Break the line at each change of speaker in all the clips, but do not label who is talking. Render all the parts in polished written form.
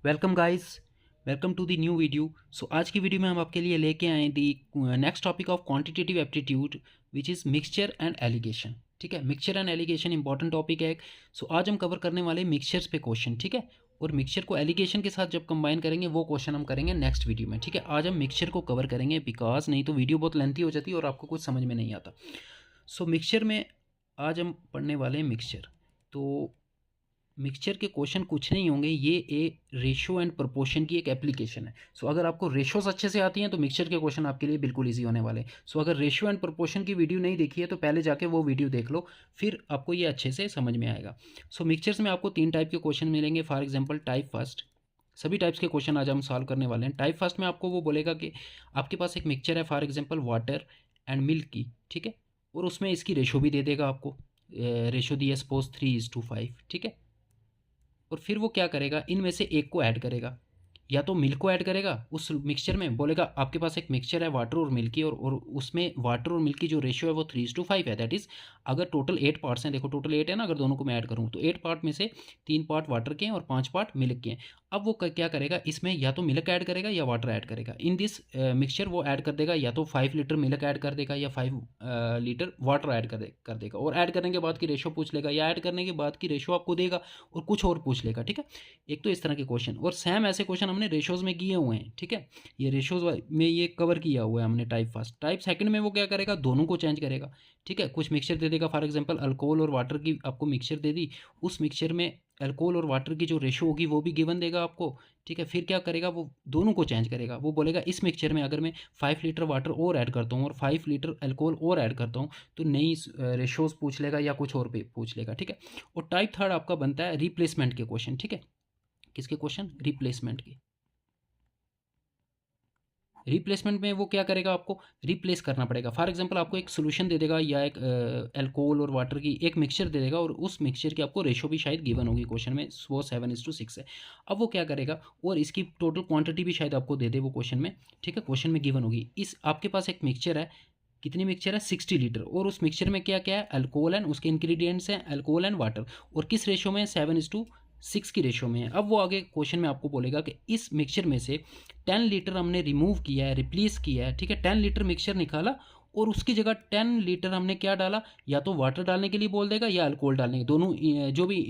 Welcome guys. Welcome to the new video. So आज की video में हम आपके लिए लेके आए the next topic of quantitative aptitude which is mixture and alligation. ठीक है, mixture and alligation important topic है। सो आज हम कवर करने वाले मिक्सचर्स पे क्वेश्चन। ठीक है, और मिक्सचर को एलिगेशन के साथ जब कंबाइन करेंगे वो क्वेश्चन हम करेंगे नेक्स्ट वीडियो में। ठीक है, आज हम मिक्सचर को कवर करेंगे बिकॉज नहीं तो वीडियो बहुत लेंथी हो जाती है और आपको कुछ समझ में नहीं आता। सो मिक्सचर में आज हम पढ़ने वाले हैं मिक्सचर। तो मिक्सचर के क्वेश्चन कुछ नहीं होंगे, ये ए रेशो एंड प्रोपोर्शन की एक एप्लीकेशन है। सो अगर आपको रेशोस अच्छे से आती हैं तो मिक्सचर के क्वेश्चन आपके लिए बिल्कुल इजी होने वाले हैं। सो अगर रेशो एंड प्रोपोर्शन की वीडियो नहीं देखी है तो पहले जाके वो वीडियो देख लो, फिर आपको ये अच्छे से समझ में आएगा। सो मिक्सचर्स में आपको 3 टाइप के क्वेश्चन मिलेंगे। फॉर एग्जाम्पल टाइप फर्स्ट, सभी टाइप्स के क्वेश्चन आज हम सॉल्व करने वाले हैं। टाइप फर्स्ट में आपको वो बोलेगा कि आपके पास एक मिक्सचर है, for example water and milk की। ठीक है, और उसमें इसकी रेशो भी दे देगा आपको। रेशो दी है सपोज 3:5। ठीक है, और फिर वो क्या करेगा, इनमें से एक को ऐड करेगा, या तो मिल्क को ऐड करेगा उस मिक्सचर में। बोलेगा आपके पास एक मिक्सचर है वाटर और मिल्क की, और उसमें वाटर और मिल्क की जो रेशियो है वो 3:5 है। दैट इज़ अगर टोटल 8 पार्ट्स हैं, देखो टोटल 8 है ना, अगर दोनों को मैं ऐड करूँ तो 8 पार्ट में से 3 पार्ट वाटर के हैं और 5 पार्ट मिल्क के हैं। अब वो क्या करेगा, इसमें या तो मिल्क ऐड करेगा या वाटर ऐड करेगा। इन दिस मिक्सचर वो ऐड कर देगा, या तो 5 लीटर मिल्क ऐड कर देगा या 5 लीटर वाटर ऐड कर देगा। और ऐड करने के बाद की रेशो पूछ लेगा, या ऐड करने के बाद की रेशो आपको देगा और कुछ और पूछ लेगा। ठीक है, एक तो इस तरह के क्वेश्चन, और सेम ऐसे क्वेश्चन हमने रेशोज में किए हुए हैं। ठीक है, ये रेशोज में ये कवर किया हुआ है हमने टाइप फर्स्ट। टाइप सेकंड में वो क्या करेगा, दोनों को चेंज करेगा। ठीक है, कुछ मिक्सचर दे देगा, फॉर एग्जांपल अल्कोहल और वाटर की आपको मिक्सचर दे दी, उस मिक्सचर में अल्कोहल और वाटर की जो रेशो होगी वो भी गिवन देगा आपको। ठीक है, फिर क्या करेगा, वो दोनों को चेंज करेगा। वो बोलेगा इस मिक्सचर में अगर मैं 5 लीटर वाटर और ऐड करता हूँ और 5 लीटर अल्कोहल और ऐड करता हूँ तो नई रेशोज पूछ लेगा या कुछ और भी पूछ लेगा। ठीक है, और टाइप थर्ड आपका बनता है रिप्लेसमेंट के क्वेश्चन। ठीक है, किसके क्वेश्चन, रिप्लेसमेंट के। रिप्लेसमेंट में वो क्या करेगा, आपको रिप्लेस करना पड़ेगा। फॉर एग्जांपल आपको एक सोल्यूशन दे देगा या एक अल्कोहल और वाटर की एक मिक्सचर दे देगा, और उस मिक्सचर की आपको रेशो भी शायद गिवन होगी क्वेश्चन में, वो 7:6 है। अब वो क्या करेगा, और इसकी टोटल क्वांटिटी भी शायद आपको दे दे वो क्वेश्चन में। ठीक है, क्वेश्चन में गिवन होगी। इस आपके पास एक मिक्सचर है, कितनी मिक्सचर है, 60 लीटर, और उस मिक्सचर में क्या क्या है, अल्कोहल एंड उसके इंग्रेडिएंट्स हैं अल्कोहल एंड वाटर, और किस रेशो में, 7:6 की रेशो में है। अब वो आगे क्वेश्चन में आपको बोलेगा कि इस मिक्सचर में से 10 लीटर हमने रिमूव किया है, रिप्लेस किया है। ठीक है, 10 लीटर मिक्सचर निकाला और उसकी जगह 10 लीटर हमने क्या डाला, या तो वाटर डालने के लिए बोल देगा या अल्कोहल डालने के, दोनों जो भी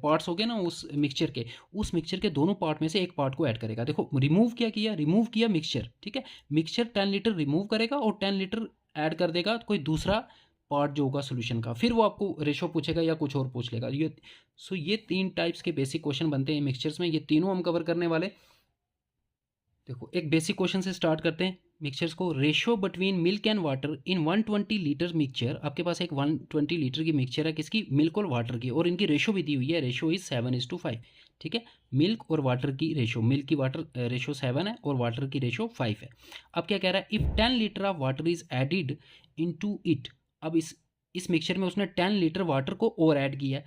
पार्ट्स हो गए ना उस मिक्सचर के दोनों पार्ट में से एक पार्ट को ऐड करेगा। देखो रिमूव क्या किया, रिमूव किया मिक्सचर। ठीक है, मिक्सचर 10 लीटर रिमूव करेगा और 10 लीटर ऐड कर देगा कोई दूसरा पार्ट जो होगा सोल्यूशन का, फिर वो आपको रेशो पूछेगा या कुछ और पूछ लेगा। ये 3 टाइप्स के बेसिक क्वेश्चन बनते हैं मिक्सचर्स में, ये तीनों हम कवर करने वाले। देखो एक बेसिक क्वेश्चन से स्टार्ट करते हैं मिक्सचर्स को। Ratio between milk and water in 120 litre mixture. आपके पास एक 120 लीटर की मिक्सचर है, किसकी, मिल्क और वाटर की, और इनकी रेशो भी दी हुई है, रेशो इज 7:5। ठीक है, मिल्क और वाटर की रेशो, मिल्क की वाटर रेशो 7 है और वाटर की रेशो 5 है। अब क्या कह रहा है, if 10 litre of water is added into it. अब इस मिक्सचर में उसने 10 लीटर वाटर को और ऐड किया है,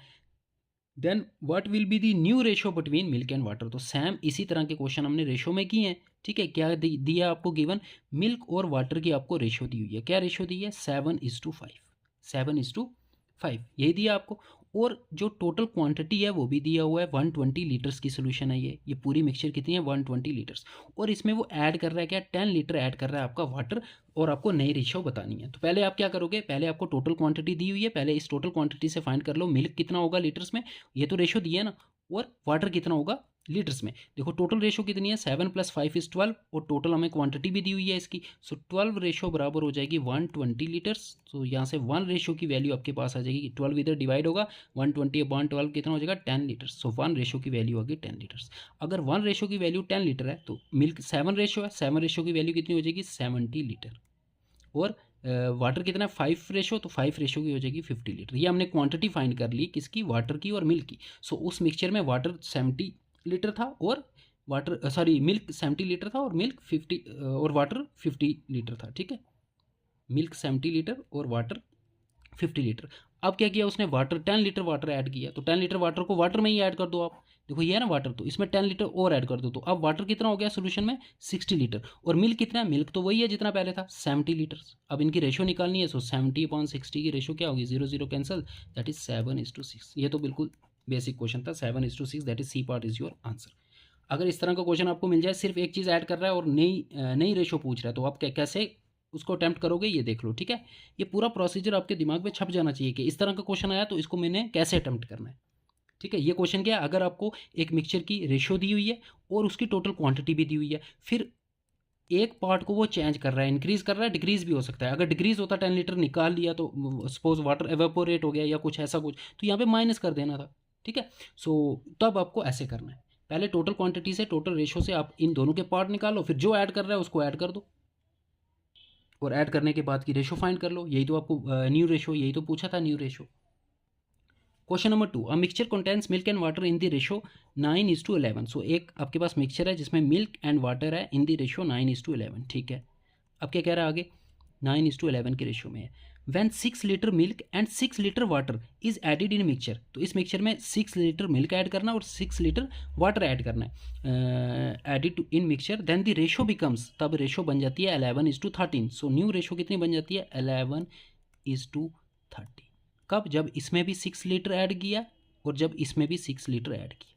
then what will be the new ratio between milk and water. तो सेम इसी तरह के क्वेश्चन हमने रेशो में किए हैं। ठीक है, क्या दिया आपको गिवन, मिल्क और वाटर की आपको रेशो दी हुई है। क्या रेशो दी है, 7:5। 7:5 यही दिया आपको, और जो टोटल क्वांटिटी है वो भी दिया हुआ है, 120 लीटर्स की सोल्यूशन है ये पूरी मिक्सचर कितनी है, 120 लीटर्स। और इसमें वो ऐड कर रहा है क्या, 10 लीटर ऐड कर रहा है आपका वाटर, और आपको नई रेशो बतानी है। तो पहले आप क्या करोगे, पहले आपको टोटल क्वांटिटी दी हुई है, पहले इस टोटल क्वांटिटी से फाइंड कर लो मिल्क कितना होगा लीटर्स में, ये तो रेशो दिया है ना, और वाटर कितना होगा लीटर्स में। देखो टोटल रेशो कितनी है, 7 + 5 = 12, और टोटल हमें क्वांटिटी भी दी हुई है इसकी। सो 12 रेशो बराबर हो जाएगी 120 लीटर्स। तो यहाँ से 1 रेशो की वैल्यू आपके पास आ जाएगी, 12 इधर डिवाइड होगा, 120/12 कितना हो जाएगा, 10 लीटर्स। सो 1 रेशो की वैल्यू आ गई 10 लीटर्स। अगर 1 रेशो की वैल्यू 10 लीटर है तो मिल्क 7 रेशो है, 7 रेशो की वैल्यू कितनी हो जाएगी, 70 लीटर। और वाटर कितना है, 5 रेशो, तो 5 रेशो की हो जाएगी 50 लीटर। ये हमने क्वांटिटी फाइंड कर ली किसकी, वाटर की और मिल्क की। सो उस मिक्सचर में वाटर 70 लीटर था और वाटर सॉरी मिल्क 70 लीटर था और मिल्क 50 और वाटर 50 लीटर था। ठीक है, मिल्क 70 लीटर और वाटर 50 लीटर। अब क्या किया उसने, वाटर 10 लीटर वाटर ऐड किया, तो 10 लीटर वाटर को वाटर में ही ऐड कर दो आप। देखो ये है ना वाटर, तो इसमें 10 लीटर और ऐड कर दो, तो अब वाटर कितना हो गया सोल्यूशन में, 60 लीटर। और मिल्क कितना है, मिल्क तो वही है जितना पहले था, 70 लीटर। अब इनकी रेशो निकालनी है, सो 70/60 की रेशो क्या होगी, 0 0 कैंसल, दैट इज 7:6। ये तो बिल्कुल बेसिक क्वेश्चन था, 7:6, that is C part is your answer. अगर इस तरह का क्वेश्चन आपको मिल जाए, सिर्फ एक चीज़ ऐड कर रहा है और नई रेशो पूछ रहा है, तो आप कैसे उसको अटेम्प्ट करोगे ये देख लो, ठीक है। ये पूरा प्रोसीजर आपके दिमाग में छप जाना चाहिए कि इस तरह का क्वेश्चन आया तो इसको मैंने कैसे अटेम्प्ट करना है, ठीक है। ये क्वेश्चन क्या है, अगर आपको एक मिक्सचर की रेशो दी हुई है और उसकी टोटल क्वांटिटी भी दी हुई है, फिर एक पार्ट को वो चेंज कर रहा है, इंक्रीज कर रहा है, डिक्रीज भी हो सकता है। अगर डिक्रीज होता 10 लीटर निकाल लिया तो सपोज वाटर एवेपोरेट हो गया या कुछ ऐसा कुछ, तो यहाँ पे माइनस कर देना था, ठीक है। सो तब आपको ऐसे करना है, पहले टोटल क्वांटिटी से, टोटल रेशो से आप इन दोनों के पार्ट निकालो, फिर जो ऐड कर रहा है उसको ऐड कर दो, और ऐड करने के बाद की रेशो फाइंड कर लो। यही तो आपको न्यू रेशो, यही तो पूछा था, new ratio. Question number 2, a mixture contains milk and water in the ratio 9:11। सो एक आपके पास मिक्सचर है जिसमें मिल्क एंड वाटर है इन द रेशो 9:11, ठीक है। अब क्या कह रहा है आगे, 9:11 के रेशो में है। When 6 litre milk and 6 litre water is added in mixture, तो इस मिक्सचर में 6 लीटर मिल्क ऐड करना और 6 लीटर वाटर ऐड करना है added in mixture, then the ratio becomes, तब रेशो बन जाती है 11:13। सो न्यू रेशो कितनी बन जाती है, 11:30। कब, जब इसमें भी 6 लीटर ऐड किया और जब इसमें भी 6 लीटर ऐड किया,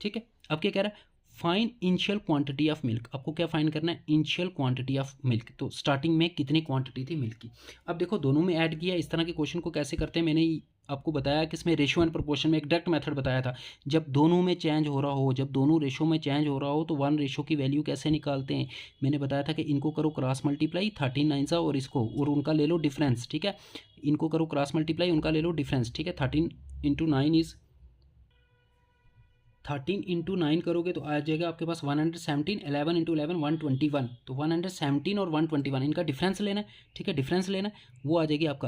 ठीक है। अब क्या कह रहा है, fine initial quantity of milk, आपको क्या फाइन करना है, इनिशियल क्वांटिटी ऑफ मिल्क, तो स्टार्टिंग में कितनी क्वांटिटी थी मिल्क की। अब देखो दोनों में ऐड किया, इस तरह के क्वेश्चन को कैसे करते हैं मैंने आपको बताया कि इसमें रेशो एंड प्रोपोर्शन में एक डायरेक्ट मेथड बताया था। जब दोनों में चेंज हो रहा हो, जब दोनों रेशो में चेंज हो रहा हो, तो 1 रेशो की वैल्यू कैसे निकालते हैं, मैंने बताया था कि इनको करो क्रॉस मल्टीप्लाई 13 9 सा, और इसको और उनका ले लो डिफरेंस, ठीक है। इनको करो क्रॉस मल्टीप्लाई, उनका ले लो डिफरेंस, ठीक है। 13 इंटू 9 इज 13 इंटू 9 करोगे तो आ जाएगा आपके पास 117, 11 इंटू 11 121, तो 117 और 121 इनका डिफरेंस लेना है, ठीक है। डिफरेंस लेना है, वो आ जाएगी आपका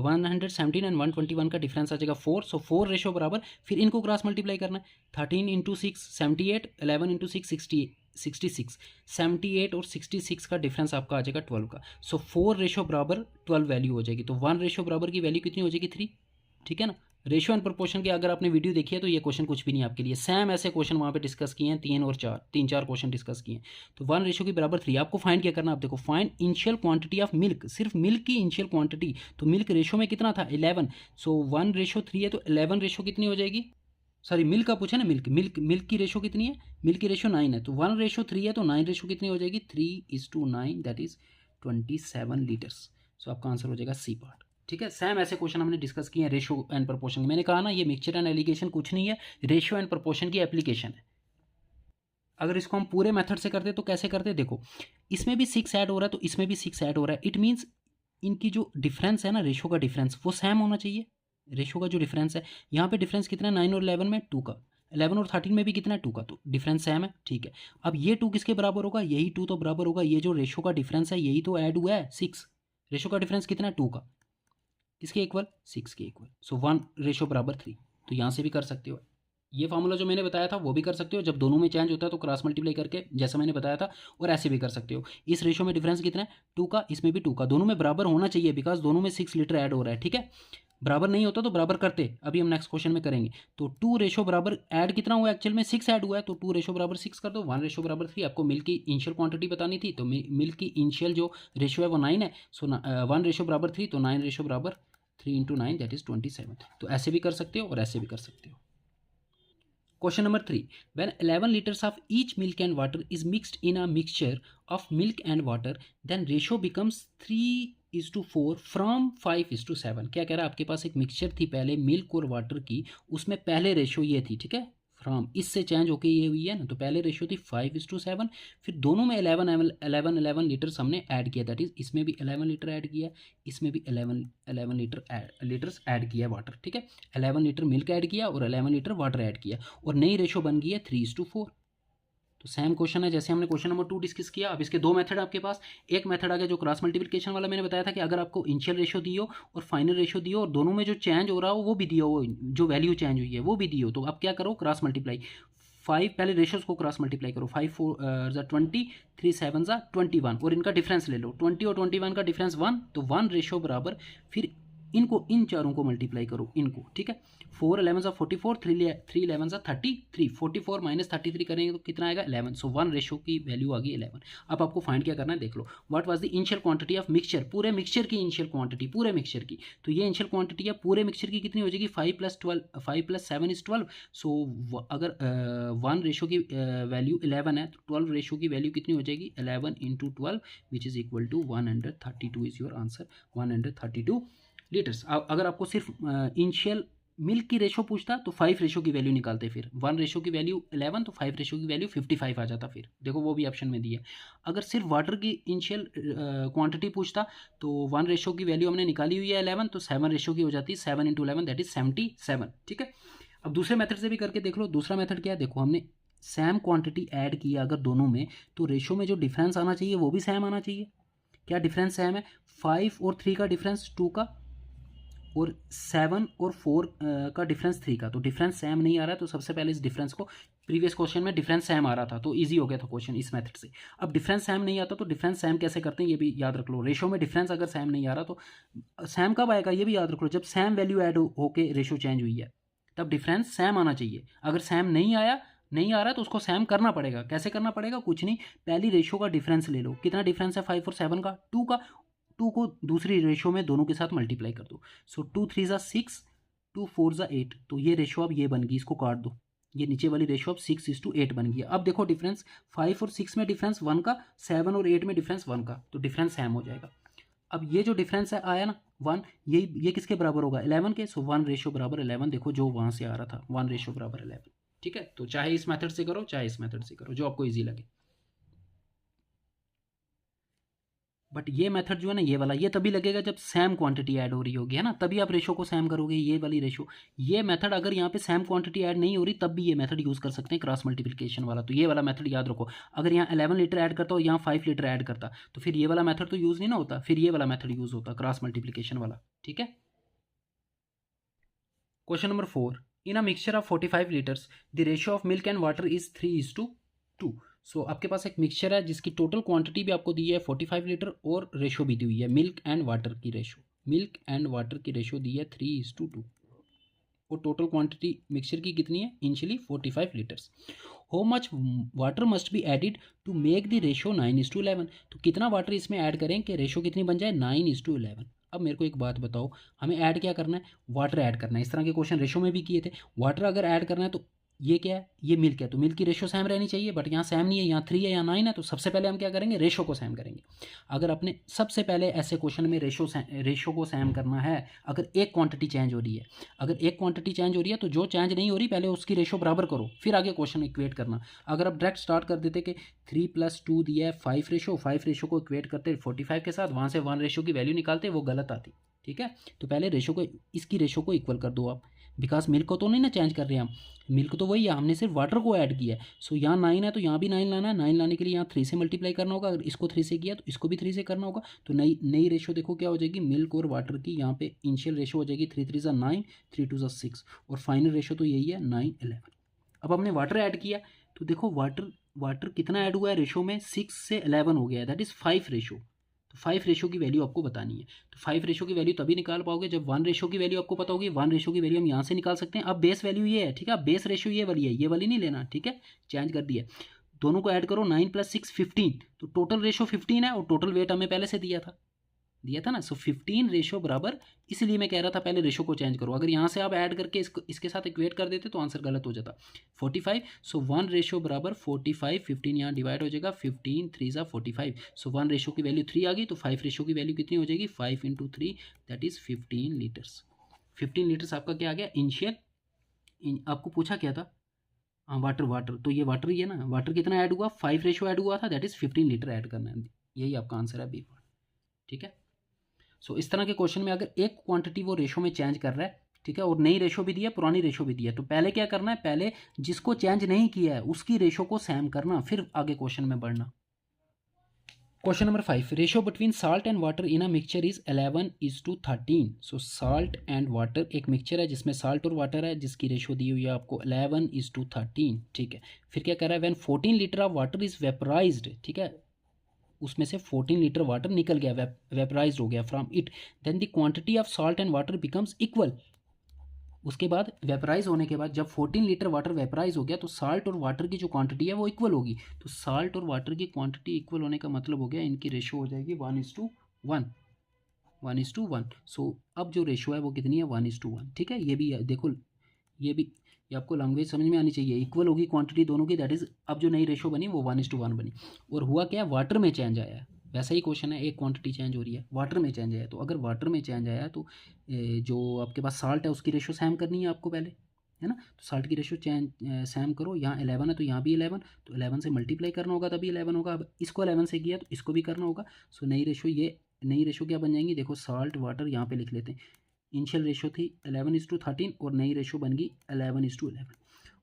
117 एंड 121 का डिफरेंस आ जाएगा 4। सो 4 रेशो बराबर, फिर इनको क्रॉस मल्टीप्लाई करना है, 13 इंटू 6 78, 11 इंटू 6 66, 78 और 66 का डिफरेंस आपका आ जाएगा 12 का। सो 4 रेशो बराबर 12 वैल्यू हो जाएगी, तो 1 रेशो बराबर की वैल्यू कितनी हो जाएगी, 3, ठीक है ना। रेशो एंड प्रोपोर्शन की अगर आपने वीडियो देखी है तो ये क्वेश्चन कुछ भी नहीं आपके लिए, सेम ऐसे क्वेश्चन वहाँ पे डिस्कस किए हैं, 3 4 क्वेश्चन डिस्कस किए हैं। तो 1 रेशो की बराबर 3 आपको फाइंड क्या करना, आप देखो find initial quantity of milk, सिर्फ मिल्क की इनिशियल क्वांटिटी, तो मिल्क रेशो में कितना था 11, सो 1 रेशो 3 है तो 11 रेशो कितनी हो जाएगी, सॉरी मिल्क का पूछा ना, मिल्क की रेशो कितनी है, मिल्क की रेशो 9 है, तो 1 रेशो 3 है तो 9 रेशो कितनी हो जाएगी, 3:9, दैट इज 27 लीटर्स। सो आपका आंसर हो जाएगा सी पार्ट, ठीक है। सेम ऐसे क्वेश्चन हमने डिस्कस किए हैं रेशो एंड प्रोपोर्शन। मैंने कहा ना ये मिक्सचर एंड एलिगेशन कुछ नहीं है, रेशो एंड प्रोपोर्शन की एप्लीकेशन है। अगर इसको हम पूरे मेथड से करते तो कैसे करते, देखो इसमें भी 6 ऐड हो रहा है तो इसमें भी 6 ऐड हो रहा है, इट मीन्स इनकी जो डिफरेंस है ना, रेशो का डिफरेंस वो सेम होना चाहिए। रेशो का जो डिफरेंस है, यहाँ पे डिफरेंस कितना है 9 और 11 में 2 का, 11 और 13 में भी कितना है 2 का, तो डिफरेंस सेम है, ठीक है। अब ये 2 किसके बराबर होगा, यही 2 तो बराबर होगा, ये जो रेशो का डिफरेंस है यही तो ऐड हुआ है 6, रेशो का डिफरेंस कितना है 2 का, किसके इक्वल, 6 के इक्वल। सो 1 रेशो बराबर 3, तो यहाँ से भी कर सकते हो। ये फार्मूला जो मैंने बताया था वो भी कर सकते हो, जब दोनों में चेंज होता है तो क्रॉस मल्टीप्लाई करके जैसा मैंने बताया था, और ऐसे भी कर सकते हो। इस रेशो में डिफरेंस कितना है 2 का, इसमें भी 2 का, दोनों में बराबर होना चाहिए बिकॉज दोनों में 6 लीटर ऐड हो रहा है, ठीक है। बराबर नहीं होता तो बराबर करते, अभी हम नेक्स्ट क्वेश्चन में करेंगे। तो 2 रेशो बराबर ऐड कितना हुआ, एक्चुअल में 6 ऐड हुआ है, तो 2 रेशो बराबर 6 कर दो, 1 रेशो बराबर 3। आपको मिल्क की इनिशियल क्वांटिटी बतानी थी, तो मिल्क की इनिशियल जो रेशो है वो 9 है, सो 1 रेशो बराबर 3, तो 9 रेशो बराबर 3 इंटू 9 दैट इज 27। तो ऐसे भी कर सकते हो और ऐसे भी कर सकते हो। Question number 3. When 11 liters of each milk and water is mixed in a mixture of milk and water, then ratio becomes 3:4 from 5:7. क्या कह रहा है, आपके पास एक मिक्सचर थी पहले मिल्क और वाटर की, उसमें पहले रेशो ये थी, ठीक है, फ्रॉम इससे चेंज होके ये हुई है ना, तो पहले रेशो थी 5:7, फिर दोनों में 11 लीटर्स हमने ऐड किया, दैट इज इसमें भी 11 लीटर ऐड किया, इसमें भी 11 लीटर्स ऐड किया वाटर, ठीक है। 11 लीटर मिल्क ऐड किया और 11 लीटर वाटर ऐड किया, और नई रेशो बन गई है 3:4। तो सेम क्वेश्चन है जैसे हमने क्वेश्चन नंबर 2 डिस्कस किया। अब इसके दो मेथड आपके पास, एक मेथड आ गया जो क्रॉस मल्टीप्लिकेशन वाला, मैंने बताया था कि अगर आपको इनिशियल रेशो दी हो और फाइनल रेशो दी हो और दोनों में जो चेंज हो रहा हो वो भी दिया हो, जो वैल्यू चेंज हुई है वो भी दी हो, तो आप क्या करो क्रॉस मल्टीप्लाई 5, पहले रेशोज को क्रॉस मल्टीप्लाई करो, 5 4 20, 3 7 21, और इनका डिफरेंस ले लो, 20 और 21 का डिफरेंस 1, तो 1 रेशो बराबर फिर इनको इन चारों को मल्टीप्लाई करो इनको, ठीक है। 4 11 सा 44, 3 11 सा 33, 44 माइनस 33 करेंगे तो कितना आएगा 11। सो 1 रेशो की वैल्यू आ गई 11। अब आपको फाइंड क्या करना है देख लो, what was the initial quantity of mixture, पूरे मिक्सचर की इनिशियल क्वांटिटी, पूरे मिक्सचर की। तो ये इनिशियल क्वांटिटी है पूरे मिक्सचर की कितनी हो जाएगी 5 + 12, 5 + 7 = 12। सो अगर 1 रेशो की वैल्यू 11 है तो 12 रेशो की वैल्यू कितनी हो जाएगी 11 × 12 which is equal to 132 is your answer, 132 liters. अगर आपको सिर्फ इनिशियल मिल्क की रेशो पूछता तो 5 रेशो की वैल्यू निकालते, फिर 1 रेशो की वैल्यू 11 तो 5 रेशो की वैल्यू 55 आ जाता। फिर देखो वो भी ऑप्शन में दिया। अगर सिर्फ वाटर की इनिशियल क्वांटिटी पूछता तो 1 रेशो की वैल्यू हमने निकाली हुई है 11, तो 7 रेशो की हो जाती है, 7 × 11 दैट इज 77, ठीक है। अब दूसरे मेथड से भी करके देख लो। दूसरा मेथड क्या है, देखो हमने सेम क्वांटिटी ऐड किया अगर दोनों में, तो रेशो में जो डिफरेंस आना चाहिए वो भी सेम आना चाहिए। क्या डिफरेंस सेम है, 5 और 3 का डिफरेंस 2 का, और 7 और 4 का डिफरेंस 3 का। तो डिफरेंस सेम नहीं आ रहा है, तो सबसे पहले इस डिफरेंस को, प्रीवियस क्वेश्चन में डिफरेंस सेम आ रहा था तो इजी हो गया था क्वेश्चन इस मेथड से। अब डिफरेंस सेम नहीं आता तो डिफरेंस सेम कैसे करते हैं ये भी याद रख लो। रेशो में डिफरेंस अगर सेम नहीं आ रहा तो सेम कब आएगा ये भी याद रख लो, जब सेम वैल्यू ऐड होके रेशो चेंज हुई है तब डिफरेंस सेम आना चाहिए। अगर सेम नहीं आ रहा तो उसको सेम करना पड़ेगा। कैसे करना पड़ेगा, कुछ नहीं, पहली रेशो का डिफरेंस ले लो। कितना डिफरेंस है 5 और 7 का, 2 का, 2 को दूसरी रेशो में दोनों के साथ मल्टीप्लाई कर दो। सो 2 3 ज़ा 6, 2 4 ज़ा 8, तो ये रेशो अब ये बन गई, इसको काट दो, ये नीचे वाली रेशो अब 6:8 बन गई। अब देखो डिफरेंस 5 और 6 में डिफरेंस 1 का, 7 और 8 में डिफरेंस 1 का, तो डिफरेंस सेम हो जाएगा। अब ये जो डिफरेंस है आया ना 1, ये किसके बराबर होगा 11 के। सो 1 रेशो बराबर 11, देखो जो वहाँ से आ रहा था 1 रेशो बराबर 11, ठीक है। तो चाहे इस मेथड से करो चाहे इस मेथड से करो, जो आपको ईजी लगे। बट ये मेथड जो है ना ये वाला, ये तभी लगेगा जब सेम क्वांटिटी ऐड हो रही होगी, है ना, तभी आप रेशो को सेम करोगे, ये वाली रेशो। ये मेथड अगर यहाँ पे सेम क्वांटिटी ऐड नहीं हो रही तब भी ये मेथड यूज़ कर सकते हैं, क्रॉस मल्टीप्लिकेशन वाला। तो ये वाला मेथड याद रखो, अगर यहाँ 11 लीटर ऐड करता हो यहाँ 5 लीटर ऐड करता तो फिर ये वाला मेथड तो यूज़ नहीं ना होता, फिर ये वाला मेथड यूज़ होता क्रॉस मल्टीप्लिकेशन वाला, ठीक है। Question number 4, in a mixture of 45 litres the ratio of milk and water is 3:2। सो आपके पास एक मिक्सचर है जिसकी टोटल क्वांटिटी भी आपको दी है 45 लीटर और रेशो भी दी हुई है, मिल्क एंड वाटर की रेशो, मिल्क एंड वाटर की रेशो दी है 3:2, और टोटल क्वांटिटी मिक्सचर की कितनी है initially 45 liters. How much water must be added to make the ratio 9:11। तो कितना वाटर इसमें ऐड करें कि रेशो कितनी बन जाए 9:11। अब मेरे को एक बात बताओ, हमें ऐड क्या करना है, वाटर ऐड करना है। इस तरह के क्वेश्चन रेशो में भी किए थे, वाटर अगर ऐड करना है तो ये क्या है, ये मिल्क है, तो मिल्क की रेशो सेम रहनी चाहिए, बट यहाँ सेम नहीं है, यहाँ 3 है यहाँ 9 है। तो सबसे पहले हम क्या करेंगे, रेशो को सेम करेंगे। अगर अपने सबसे पहले ऐसे क्वेश्चन में रेशो को सेम करना है, अगर एक क्वांटिटी चेंज हो रही है, अगर एक क्वांटिटी चेंज हो रही है तो जो चेंज नहीं हो रही पहले उसकी रेशो बराबर करो, फिर आगे क्वेश्चन इक्वेट करना। अगर आप डायरेक्ट स्टार्ट कर देते कि 3 + 2 दिया है 5 रेशो, 5 रेशो को इक्वेट करते 45 के साथ, वहाँ से 1 रेशो की वैल्यू निकालते, वो गलत आती, ठीक है। तो पहले रेशो को, इसकी रेशो को इक्वल कर दो आप, बिकॉज मिल्क को तो नहीं ना चेंज कर रहे हैं हम, मिल्क तो वही है, हमने सिर्फ वाटर को ऐड किया है। सो यहाँ 9 है तो यहाँ भी 9 लाना है, 9 लाने के लिए यहाँ 3 से मल्टीप्लाई करना होगा, अगर इसको 3 से किया तो इसको भी 3 से करना होगा। तो नई रेशो देखो क्या हो जाएगी, मिल्क और वाटर की यहाँ पे इनिशियल रेशो हो जाएगी 3 3 ज़ा 9, 3 2 ज़ा 6, और फाइनल रेशो तो यही है 9 11। अब हमने वाटर ऐड किया तो देखो वाटर कितना ऐड हुआ है रेशो में, 6 से 11 हो गया है, दैट इज़ 5 रेशो। तो 5 रेशो की वैल्यू आपको बतानी है। तो 5 रेशो की वैल्यू तभी निकाल पाओगे जब 1 रेशो की वैल्यू आपको पता होगी। 1 रेशो की वैल्यू हम यहाँ से निकाल सकते हैं। अब बेस वैल्यू ये है, ठीक है, बेस रेशो ये वाली है, ये वाली नहीं लेना, ठीक है, चेंज कर दिया। दोनों को ऐड करो, 9 + 6 15, तो टोटल रेशो 15 है, और टोटल वेट हमें पहले से दिया था ना। सो 15 रेशो बराबर, इसलिए मैं कह रहा था पहले रेशो को चेंज करो। अगर यहाँ से आप ऐड करके इसके साथ इक्वेट कर देते तो आंसर गलत हो जाता। 45, सो 1 रेशो बराबर 45, 15 यहाँ डिवाइड हो जाएगा, 15 3 ज़ा 45। सो 1 रेशो की वैल्यू 3 आ गई, तो 5 रेशो की वैल्यू कितनी हो जाएगी, 5 × 3 दैट इज़ 15 लीटर्स। 15 लीटर्स आपका क्या आ गया इनिशियल। आपको पूछा क्या था, हाँ वाटर, तो ये वाटर ही है ना। वाटर कितना ऐड हुआ, 5 रेशो ऐड हुआ था, दैट इज़ 15 लीटर ऐड करना है, यही आपका आंसर है बी, ठीक है। सो इस तरह के क्वेश्चन में अगर एक क्वांटिटी वो रेशो में चेंज कर रहा है, ठीक है, और नई रेशो भी दिया पुरानी रेशो भी दिया, तो पहले क्या करना है, पहले जिसको चेंज नहीं किया है उसकी रेशो को सेम करना, फिर आगे क्वेश्चन में बढ़ना। Question number 5, ratio between salt and water in a mixture is 11:13। So salt and water, एक मिक्सचर है जिसमें साल्ट और वाटर है, जिसकी रेशो दी हुई है आपको 11:13, ठीक है। फिर क्या कह रहा है, when 14 litre of water is vaporised, ठीक है, उसमें से 14 लीटर वाटर निकल गया, वेपराइज हो गया from it, then the quantity of salt and water becomes equal. उसके बाद वेपराइज होने के बाद जब 14 लीटर वाटर वेपराइज हो गया तो साल्ट और वाटर की जो क्वांटिटी है वो इक्वल होगी। तो साल्ट और वाटर की क्वांटिटी इक्वल होने का मतलब हो गया इनकी रेशो हो जाएगी 1:1, 1:1। सो अब जो रेशो है वो कितनी है, 1:1। ठीक है, ये भी देखो, ये आपको लैंग्वेज समझ में आनी चाहिए। इक्वल होगी क्वांटिटी दोनों की, दैट इज अब जो नई रेशो बनी वो 1:1 बनी। और हुआ क्या, वाटर में चेंज आया है। वैसा ही क्वेश्चन है, एक क्वांटिटी चेंज हो रही है, वाटर में चेंज आया है। तो अगर वाटर में चेंज आया है तो जो आपके पास साल्ट है उसकी रेशो सेम करनी है आपको पहले, है ना। तो साल्ट की रेशो चेंज सेम करो, यहाँ 11 है तो यहाँ भी 11, तो 11 से मल्टीप्लाई करना होगा तभी 11 होगा। अब इसको 11 से किया तो इसको भी करना होगा। सो नई रेशो क्या बन जाएंगी, देखो साल्ट वाटर यहाँ पे लिख लेते हैं। इनिशियल रेशो थी 11:13 और नई रेशो बन गई 11:11।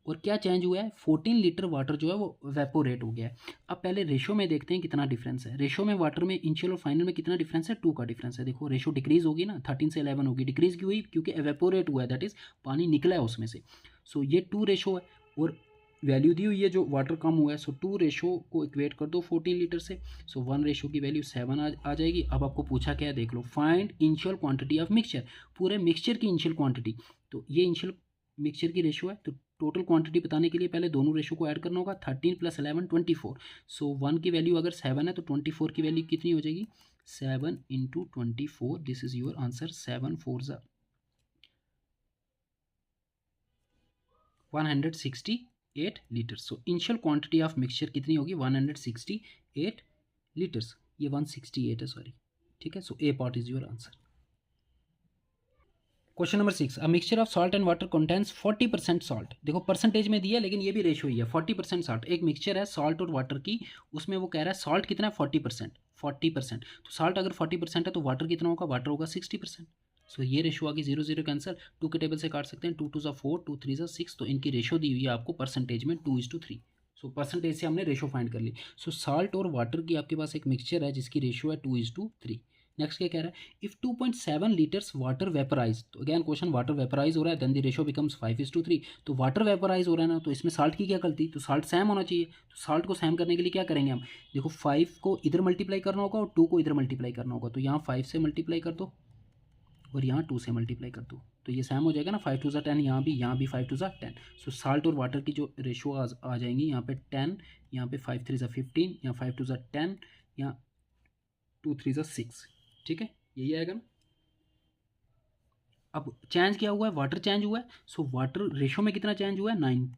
और क्या चेंज हुआ है, 14 लीटर वाटर जो है वो वेपोरेट हो गया है। अब पहले रेशो में देखते हैं कितना डिफरेंस है। रेशो में वाटर में इनिशियल और फाइनल में कितना डिफरेंस है, 2 का डिफरेंस है। देखो रेशो डिक्रीज होगी ना, 13 से 11 होगी। डिक्रीज क्यों हुई, क्योंकि एवेपोरेट हुआ है, दैट इज पानी निकला है उसमें से। सो ये 2 रेशो है और वैल्यू दी हुई है जो वाटर कम हुआ है। सो 2 रेशो को इक्वेट कर दो 14 लीटर से। सो 1 रेशो की वैल्यू 7 आ जाएगी। अब आपको पूछा क्या है, देख लो, find initial quantity of mixture, पूरे मिक्सचर की इनिशियल क्वांटिटी। तो ये इनिशियल मिक्सचर की रेशो है, तो टोटल क्वांटिटी बताने के लिए पहले दोनों रेशो को ऐड करना होगा। 13 + 11 24। सो 1 की वैल्यू अगर 7 है तो 24 की वैल्यू कितनी हो जाएगी, 7 × 24। दिस इज योर आंसर, 7 4 ज़ा 168 litres. So initial quantity of mixture कितनी होगी, 168 लीटर्स। ये 168 है, सॉरी। ठीक है, so A part is your answer. Question number 6, a mixture of salt and water contains 40% salt. देखो परसेंटेज में दिया है लेकिन ये भी रेशो ही है, 40% सॉल्ट। एक मिक्सचर है सॉल्ट और वाटर की, उसमें वो कह रहा है सॉल्ट कितना है, 40%। 40%, तो सॉल्ट अगर 40% है तो वाटर कितना होगा, वाटर होगा 60%। सो ये रेशो आ गई, 0 0 कैंसिल, 2 के टेबल से काट सकते हैं, 2 2 ज़ा 4, 2 3 ज़ा 6। तो इनकी रेशो दी हुई है आपको परसेंटेज में 2:3। सो परसेंटेज से हमने रेशो फाइंड कर ली। सो सॉल्ट और वाटर की आपके पास एक मिक्सचर है जिसकी रेशो है 2:3। नेक्स्ट क्या कह रहा है, इफ 2.7 लीटर्स वाटर वेपराइज। तो अगेन क्वेश्चन, वाटर वेपराइज हो रहा है, देन द रेशो बिकम्स 5:3। तो वाटर वेपराइज हो रहा है ना, तो इसमें साल्ट की क्या गलती, तो साल्ट सेम होना चाहिए। तो साल्ट को सेम करने के लिए क्या करेंगे हम, देखो 5 को इधर मल्टीप्लाई करना होगा और 2 को इधर मल्टीप्लाई करना होगा। तो यहाँ 5 से मल्टीप्लाई कर दो और यहाँ 2 से मल्टीप्लाई कर दो, तो ये सेम हो जाएगा ना, 5 2 ज़ा 10, यहाँ भी 5 2 ज़ा 10। सो साल्ट और वाटर की जो रेशो आ जाएंगी, यहाँ पे 10, यहाँ पे 5 3 ज़ा 15, यहाँ 5 2 ज़ा 10, यहाँ 2 3 ज़ा 6। ठीक है, यही आएगा ना। अब चेंज क्या हुआ है, वाटर चेंज हुआ है। सो वाटर रेशो में कितना चेंज हुआ है, 9।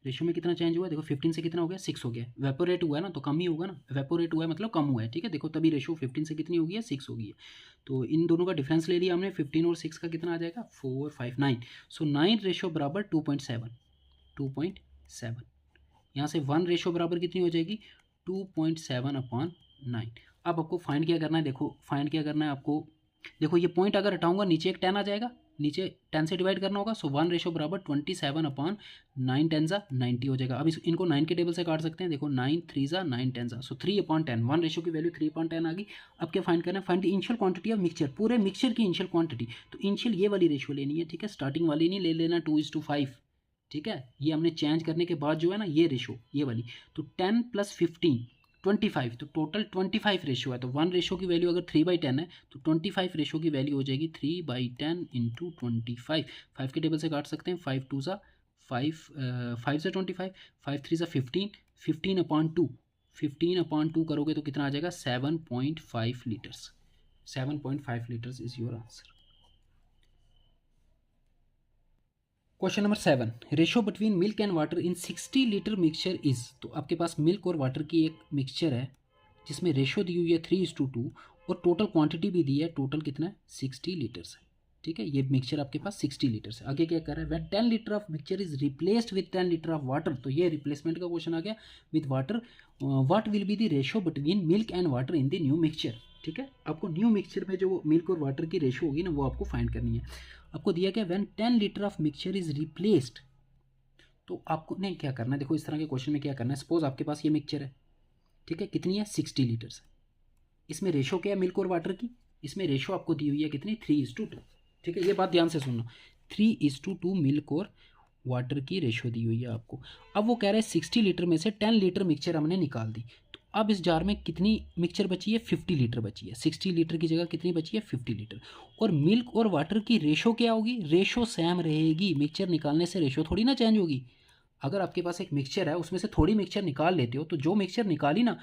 रेशो में कितना चेंज हुआ है, देखो 15 से कितना हो गया, 6 हो गया। वेपोरेट हुआ है ना, तो कम ही होगा ना, वेपोरेट हुआ है मतलब कम हुआ है। ठीक है, देखो तभी रेशो 15 से कितनी हो गई है, 6 हो गई है। तो इन दोनों का डिफरेंस ले लिया हमने, 15 और 6 का कितना आ जाएगा, 4 5 9। सो 9 रेशो बराबर 2.7, 2.7। यहाँ से 1 रेशो बराबर कितनी हो जाएगी, 2.7/9। अब आपको फाइंड क्या करना है, देखो फाइंड क्या करना है आपको, देखो ये पॉइंट अगर हटाऊंगा नीचे एक 10 आ जाएगा, नीचे 10 से डिवाइड करना होगा। सो 1 रेशो बराबर 27/9, 10 ज़ा 90 हो जाएगा। अब इनको 9 के टेबल से काट सकते हैं, देखो 9 3 ज़ा 9 10 ज़ा, सो 3/10। 1 रेशो की वैल्यू 3/10 आ गई। अब क्या फाइंड करना है, find the initial quantity of mixture, पूरे मिक्सचर की इनिशियल क्वांटिटी। तो इनिशियल ये वाली रेशो लेनी है, ठीक है, स्टार्टिंग वाली नहीं ले लेना 2:5। ठीक है, ये हमने चेंज करने के बाद जो है ना ये रेशो ये वाली, तो 10 + 15 25, तो टोटल 25 रेशो है। तो 1 रेशो की वैल्यू अगर 3/10 है तो 25 रेशो की वैल्यू हो जाएगी 3/10 × 25। 5 के टेबल से काट सकते हैं, 5 2 ज़ा 5, 5 से 25, 5 3 ज़ा 15, 15/2, 15/2 करोगे तो कितना आ जाएगा, 7.5 litres. 7.5 litres is your answer. Question number 7, ratio between milk and water in 60 litre mixture is. तो आपके पास मिल्क और वाटर की एक मिक्सचर है जिसमें रेशो दी हुई है 3:2 और टोटल क्वांटिटी भी दी है, टोटल कितना है, 60 लीटर्स है। ठीक है, ये मिक्सचर आपके पास 60 लीटर्स है। आगे क्या कर रहा है, when 10 litre of mixture is replaced with 10 litre of water. तो ये रिप्लेसमेंट का क्वेश्चन आ गया, with water what will be the ratio between milk and water in the new mixture. ठीक है, आपको न्यू मिक्सचर में जो मिल्क और वाटर की रेशो होगी ना वो आपको फाइंड करनी है। आपको दिया क्या, when 10 litre of mixture is replaced. तो आपको नहीं क्या करना है, देखो इस तरह के क्वेश्चन में क्या करना है, सपोज आपके पास ये मिक्सचर है, ठीक है, कितनी है, 60 लीटर्स है। इसमें रेशो क्या है मिल्क और वाटर की, इसमें रेशो आपको दी हुई है कितनी, 3:2। ठीक है, ये बात ध्यान से सुनना, 3:2 मिल्क और वाटर की रेशो दी हुई है आपको। अब वो कह रहे हैं 60 लीटर में से 10 लीटर मिक्सचर हमने निकाल दी। तो अब इस जार में कितनी मिक्सचर बची है, 50 लीटर बची है, 60 लीटर की जगह कितनी बची है, 50 लीटर। और मिल्क और वाटर की रेशो क्या होगी, रेशो सेम रहेगी, मिक्सचर निकालने से रेशो थोड़ी ना चेंज होगी। अगर आपके पास एक मिक्सचर है, उसमें से थोड़ी मिक्सचर निकाल लेते हो, तो जो मिक्सचर निकाली ना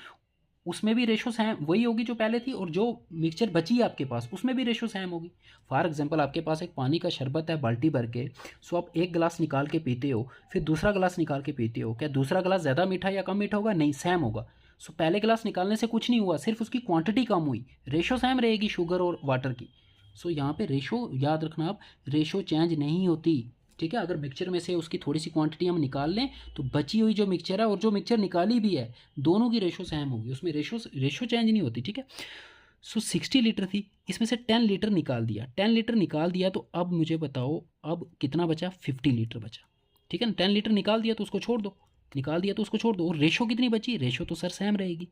उसमें भी रेशो सेम वही होगी जो पहले थी, और जो मिक्सचर बची है आपके पास उसमें भी रेशो सेम होगी। फॉर एग्जांपल आपके पास एक पानी का शरबत है बाल्टी भर के, सो आप एक गिलास निकाल के पीते हो, फिर दूसरा गिलास निकाल के पीते हो, क्या दूसरा गिलास ज़्यादा मीठा या कम मीठा होगा, नहीं, सेम होगा। सो पहले गिलास निकालने से कुछ नहीं हुआ, सिर्फ उसकी क्वांटिटी कम हुई, रेशो सेम रहेगी शुगर और वाटर की। सो यहाँ पे रेशो याद रखना आप, रेशो चेंज नहीं होती, ठीक है। अगर मिक्सचर में से उसकी थोड़ी सी क्वांटिटी हम निकाल लें तो बची हुई जो मिक्सचर है और जो मिक्सचर निकाली भी है, दोनों की रेशो सेम होगी, उसमें रेशो चेंज नहीं होती, ठीक है। सो 60 लीटर थी, इसमें से 10 लीटर निकाल दिया, 10 लीटर निकाल दिया, तो अब मुझे बताओ अब कितना बचा, 50 लीटर बचा, ठीक है ना। 10 लीटर निकाल दिया तो उसको छोड़ दो, निकाल दिया तो उसको छोड़ दो, और रेशो कितनी बची, रेशो तो सर सेम रहेगी,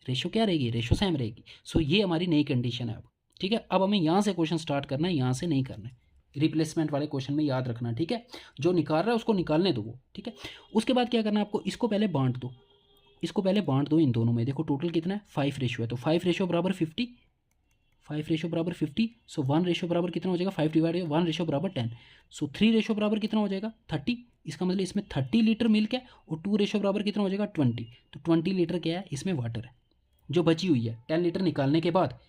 रेशो क्या रहेगी, रेशो सेम रहेगी। सो ये हमारी नई कंडीशन है अब, ठीक है। अब हमें यहाँ से क्वेश्चन स्टार्ट करना है, यहाँ से नहीं करना है, रिप्लेसमेंट वाले क्वेश्चन में याद रखना, ठीक है। जो निकाल रहा है उसको निकालने दो वो, ठीक है। उसके बाद क्या करना है आपको, इसको पहले बांट दो, इसको पहले बांट दो इन दोनों में। देखो टोटल कितना है, 5 रेशो है, तो 5 रेशो बराबर 50, 5 रेशो बराबर 50। सो 1 रेशो बराबर कितना हो जाएगा, 5 डिवाइड 1 रेशो बराबर 10। सो 3 रेशो बराबर कितना हो जाएगा, 30। इसका मतलब इसमें 30 लीटर मिल्क है, और 2 रेशो बराबर कितना हो जाएगा, 20। तो 20 लीटर क्या है, इसमें वाटर है जो बची हुई है 10 लीटर निकालने के बाद।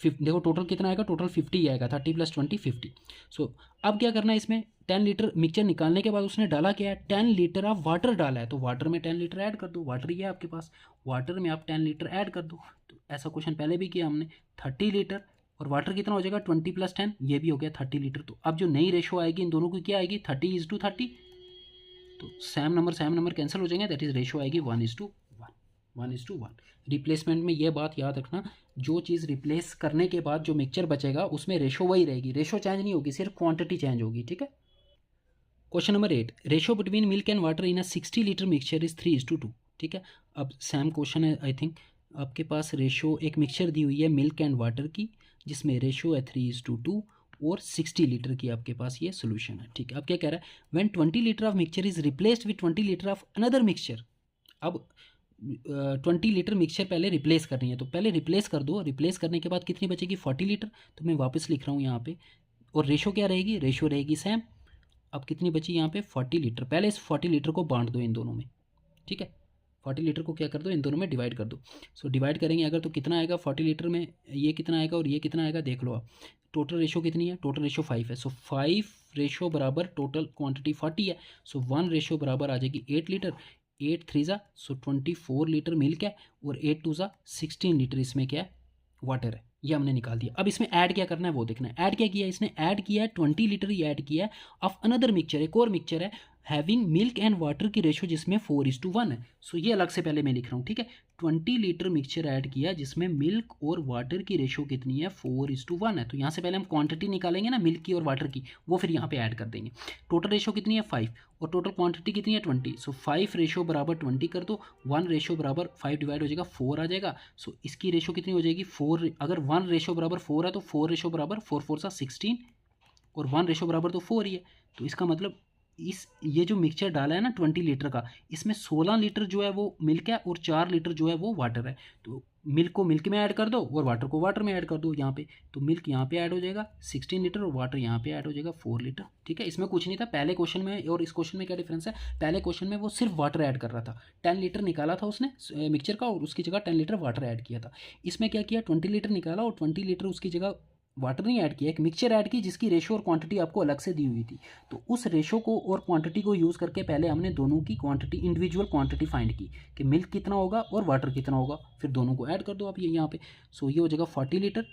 देखो टोटल कितना आएगा, टोटल 50 आएगा, 30 + 20 50। सो अब क्या करना है, इसमें 10 लीटर मिक्सचर निकालने के बाद उसने डाला क्या है, 10 लीटर ऑफ वाटर डाला है, तो वाटर में 10 लीटर ऐड कर दो, वाटर ही है आपके पास, वाटर में आप 10 लीटर ऐड कर दो। तो ऐसा क्वेश्चन पहले भी किया हमने, 30 लीटर और वाटर कितना हो जाएगा, 20 + 10, ये भी हो गया 30 लीटर। तो अब जो नई रेशो आएगी इन दोनों की क्या आएगी, 30:30। तो सेम नंबर कैंसिल हो जाएंगे, दैट इज रेशो आएगी 1:1। रिप्लेसमेंट में ये बात याद रखना, जो चीज़ रिप्लेस करने के बाद जो मिक्सचर बचेगा उसमें रेशो वही रहेगी, रेशो चेंज नहीं होगी, सिर्फ क्वांटिटी चेंज होगी, ठीक है। Question number 8, ratio between milk and water in a 60 litre mixture is 3:2, ठीक है। अब सेम क्वेश्चन है आई थिंक, आपके पास रेशो एक मिक्सचर दी हुई है मिल्क एंड वाटर की, जिसमें रेशो है 3:2 और 60 लीटर की आपके पास ये सोल्यूशन है, ठीक है। अब क्या कह रहा है, when 20 litre of mixture is replaced with 20 litre of another mixture. अब 20 लीटर मिक्सचर पहले रिप्लेस करनी है, तो पहले रिप्लेस कर दो, रिप्लेस करने के बाद कितनी बचेगी, 40 लीटर। तो मैं वापस लिख रहा हूँ यहाँ पे, और रेशो क्या रहेगी, रेशो रहेगी सेम। अब कितनी बची यहाँ पे, 40 लीटर। पहले इस 40 लीटर को बांट दो इन दोनों में, ठीक है। 40 लीटर को क्या कर दो, इन दोनों में डिवाइड कर दो। सो डिवाइड करेंगे अगर तो कितना आएगा 40 लीटर में, ये कितना आएगा और ये कितना आएगा, देख लो आप। टोटल रेशो कितनी है, टोटल रेशो 5 है, सो 5 रेशो बराबर टोटल क्वांटिटी 40 है, सो 1 रेशो बराबर आ जाएगी 8 लीटर। 8 3 ज़ा सो 24 लीटर मिल्क है, और 8 2 ज़ा 16 लीटर इसमें क्या है, वाटर है। ये हमने निकाल दिया। अब इसमें ऐड क्या करना है वो देखना है, ऐड क्या किया इसने, ऐड किया है 20 लीटर ही ऐड किया है ऑफ अनदर मिक्सचर, एक और मिक्सचर है हैविंग मिल्क एंड वाटर की रेशो जिसमें 4:1 है। सो ये अलग से पहले मैं लिख रहा हूँ, ठीक है। 20 लीटर मिक्सचर ऐड किया जिसमें मिल्क और वाटर की रेशो कितनी है, 4:1 है। तो यहाँ से पहले हम क्वांटिटी निकालेंगे ना मिल्क की और वाटर की, वो फिर यहाँ पे ऐड कर देंगे। टोटल रेशो कितनी है 5, और टोटल क्वांटिटी कितनी है 20। सो 5 रेशो बराबर 20 कर दो, 1 रेशो बराबर 5 डिवाइड हो जाएगा 4 आ जाएगा। सो इसकी रेशो कितनी हो जाएगी 4, अगर 1 रेशो बराबर 4 है तो 4 रेशो बराबर 4 4 16, और 1 रेशो बराबर तो 4 ही है। तो इसका मतलब ये जो मिक्सचर डाला है ना 20 लीटर का, इसमें 16 लीटर जो है वो मिल्क है और 4 लीटर जो है वो वाटर है। तो मिल्क को मिल्क में ऐड कर दो और वाटर को वाटर में ऐड कर दो यहाँ पे, तो मिल्क यहाँ पे ऐड हो जाएगा 16 लीटर और वाटर यहाँ पे ऐड हो जाएगा 4 लीटर, ठीक है। इसमें कुछ नहीं था पहले क्वेश्चन में और इस क्वेश्चन में, क्या डिफरेंस है, पहले क्वेश्चन में वो सिर्फ वाटर ऐड कर रहा था, 10 लीटर निकाला था उसने मिक्सचर का और उसकी जगह 10 लीटर वाटर ऐड किया था। इसमें क्या किया, 20 लीटर निकाला और 20 लीटर उसकी जगह वाटर नहीं ऐड किया, एक मिक्सचर ऐड की जिसकी रेशो और क्वांटिटी आपको अलग से दी हुई थी। तो उस रेशो को और क्वांटिटी को यूज़ करके पहले हमने दोनों की क्वांटिटी, इंडिविजुअल क्वांटिटी फाइंड की कि मिल्क कितना होगा और वाटर कितना होगा, फिर दोनों को ऐड कर दो आप ये यहाँ पे। सो ये हो जाएगा 40 लीटर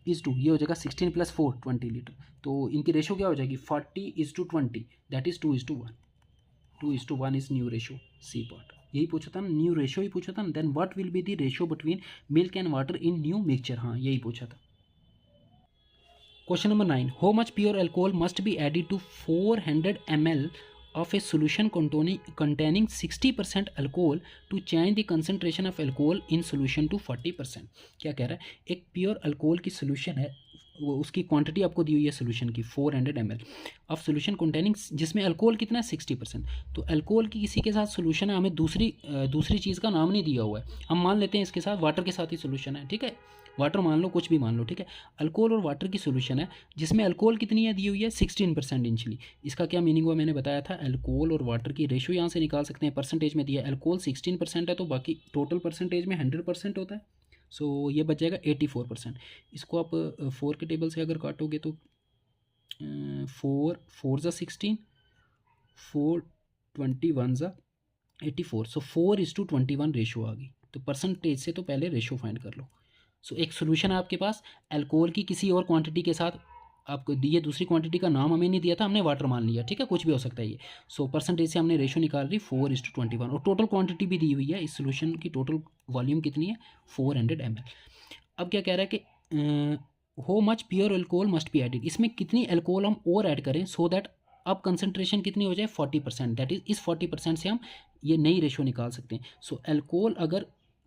इज़ टू, ये हो जाएगा 16 + 4 20 लीटर। तो इनकी रेशो क्या हो जाएगी 40:20, that is 2:1। 2:1 is new ratio, C part. यही पूछा था ना, न्यू रेशो ही पूछा था ना। Then what will be the ratio between milk and water in new mixture, हाँ यही पूछा था। Question number 9. How much pure alcohol must be added to 400 ml of a solution containing 60% alcohol to change the concentration of alcohol in solution to 40%? क्या कह रहा है, एक pure alcohol की सोल्यूशन है उसकी क्वांटिटी आपको दी हुई है सोल्यूशन की 400 ml ऑफ सोल्यूशन कंटेनिंग, जिसमें अल्कोहल कितना है 60%। तो अल्कोहल की किसी के साथ सोल्यूशन है, हमें दूसरी चीज़ का नाम नहीं दिया हुआ है, हम मान लेते हैं इसके साथ वाटर के साथ ही सोल्यूशन है, ठीक है, वाटर मान लो, कुछ भी मान लो, ठीक है। अल्कोहल और वाटर की सोल्यूशन है जिसमें अल्कोहल कितनी है दी हुई है 16% इंचली। इसका क्या मीनिंग हुआ मैंने बताया था, अल्कोहल और वाटर की रेशो यहाँ से निकाल सकते हैं, परसेंटेज में दिया है, अल्कोहल 16% है तो बाकी टोटल परसेंटेज में 100% होता है, सो ये बच जाएगा 84%। इसको आप 4 के टेबल से अगर काटोगे तो 4 4 ज़ा 16, 4 21 ज़ा 84, सो 4:21 रेशो आ गई। तो परसेंटेज से तो पहले रेशो फाइंड कर लो। सो एक सोल्यूशन है आपके पास, अल्कोहल की किसी और क्वांटिटी के साथ आपको दिए, दूसरी क्वांटिटी का नाम हमें नहीं दिया था, हमने वाटर मान लिया, ठीक है, कुछ भी हो सकता है ये। सो परसेंटेज से हमने रेशो निकाल रही 4:21 और टोटल क्वांटिटी भी दी हुई है, इस सोल्यूशन की टोटल वॉल्यूम कितनी है 400 ml। अब क्या कह रहा है कि हो much pure alcohol must be added, इसमें कितनी अल्कोहल हम और ऐड करें सो दैट अब कंसनट्रेशन कितनी हो जाए 40%, दैट इज इस 40% से हम ये नई रेशो निकाल सकते हैं। सो अल्कोहल अगर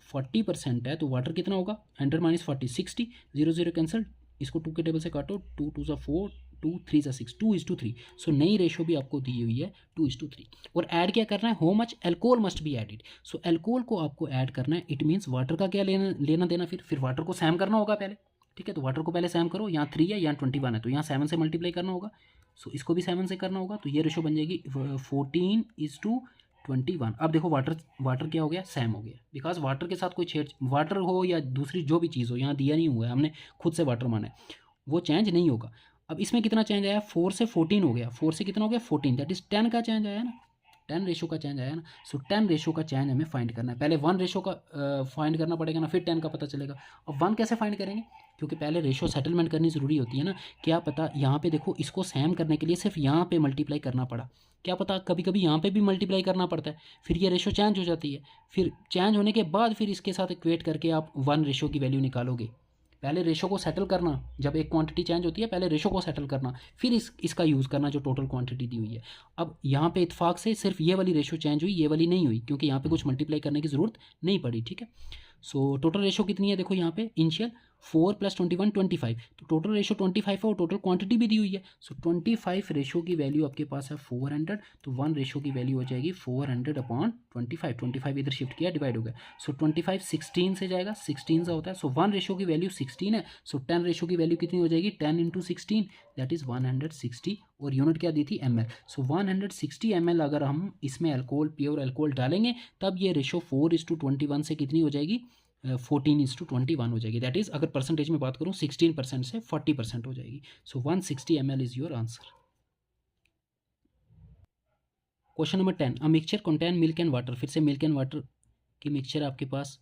40% है तो वाटर कितना होगा 100 - 40 60, 0 0 कैंसिल, इसको 2 के टेबल से काटो, 2 2 ज़ा 4, 2 3 ज़ा 6, 2:3। सो नई रेशो भी आपको दी हुई है 2:3। और ऐड क्या करना है, हो much alcohol must be added, so alcohol को आपको ऐड करना है, इट मीन्स वाटर का क्या लेना देना, फिर वाटर को सैम करना होगा पहले, ठीक है। तो वाटर को पहले सैम करो, यहाँ 3 है यहाँ 21 है तो यहाँ 7 से मल्टीप्लाई करना होगा, सो इसको भी 7 से करना होगा, तो ये रेशो बन जाएगी 14:21। अब देखो वाटर क्या हो गया, सैम हो गया, बिकॉज वाटर के साथ कोई वाटर हो या दूसरी जो भी चीज़ हो, यहाँ दिया नहीं हुआ है, हमने खुद से वाटर माना है, वो चेंज नहीं होगा। अब इसमें कितना चेंज आया, 4 से 14 हो गया, 4 से कितना हो गया 14, दैट इज 10 का चेंज आया ना, 10 रेशो का चेंज आया ना। सो 10 रेशो का चेंज हमें फाइंड करना है, पहले 1 रेशो का फाइंड करना पड़ेगा ना, फिर 10 का पता चलेगा। अब 1 कैसे फाइंड करेंगे, क्योंकि पहले रेशो सेटलमेंट करनी ज़रूरी होती है ना, क्या पता यहाँ पे देखो इसको सैम करने के लिए सिर्फ यहाँ पे मल्टीप्लाई करना पड़ा, क्या पता कभी कभी यहाँ पे भी मल्टीप्लाई करना पड़ता है, फिर ये रेशो चेंज हो जाती है, फिर चेंज होने के बाद फिर इसके साथ इक्वेट करके आप 1 रेशो की वैल्यू निकालोगे। पहले रेशो को सेटल करना, जब एक क्वांटिटी चेंज होती है पहले रेशो को सेटल करना, फिर इसका यूज़ करना जो टोटल क्वांटिटी दी हुई है। अब यहाँ पे इत्फाक से सिर्फ ये वाली रेशो चेंज हुई, ये वाली नहीं हुई, क्योंकि यहाँ पे कुछ मल्टीप्लाई करने की ज़रूरत नहीं पड़ी, ठीक है। सो टोटल रेशो कितनी है देखो यहाँ पे, इनिशियल 4 + 21 25, तो टोटल रेशो 25 है और टोटल क्वांटिटी भी दी हुई है। सो 25 रेशो की वैल्यू आपके पास है 400, तो 1 रेशो की वैल्यू हो जाएगी 400/25, 25 इधर शिफ्ट किया डिवाइड हो गया। सो 25 16 से जाएगा, 16 से होता है, सो 1 रेशो की वैल्यू 16 है, सो 10 रेशो की वैल्यू कितनी हो जाएगी 10 × 16, दैट इज़ 160, और यूनिट क्या दी थी ml। सो 160 ml अगर हम इसमें अल्कोहल, प्योर अल्कोहल डालेंगे तब ये रेशो 4:21 से कितनी हो जाएगी 14:21 हो जाएगी, दैट इज़ अगर परसेंटेज में बात करूँ 16% से 40% हो जाएगी। सो 160 ml is your answer. Question number 10, a mixture contain milk and water, फिर से मिल्क एंड वाटर की मिक्सचर आपके पास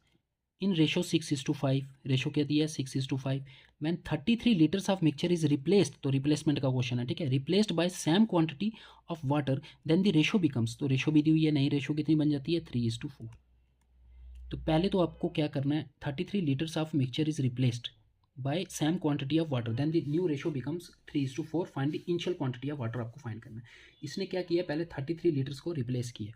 इन रेशो 6:5, रेशो क्या दिया है 6:5, when 33 liters of mixture is replaced, तो रिप्लेसमेंट का क्वेश्चन है, ठीक है, replaced by same quantity of water then the ratio becomes, तो रेशो भी दी हुई है, नई रेशो कितनी बन जाती है 3:4। तो पहले तो आपको क्या करना है, 33 liters of mixture is replaced by same quantity of water then the new ratio becomes 3:4, find the initial quantity of water आपको फाइंड करना है। इसने क्या किया, पहले 33 लीटर्स को रिप्लेस किया।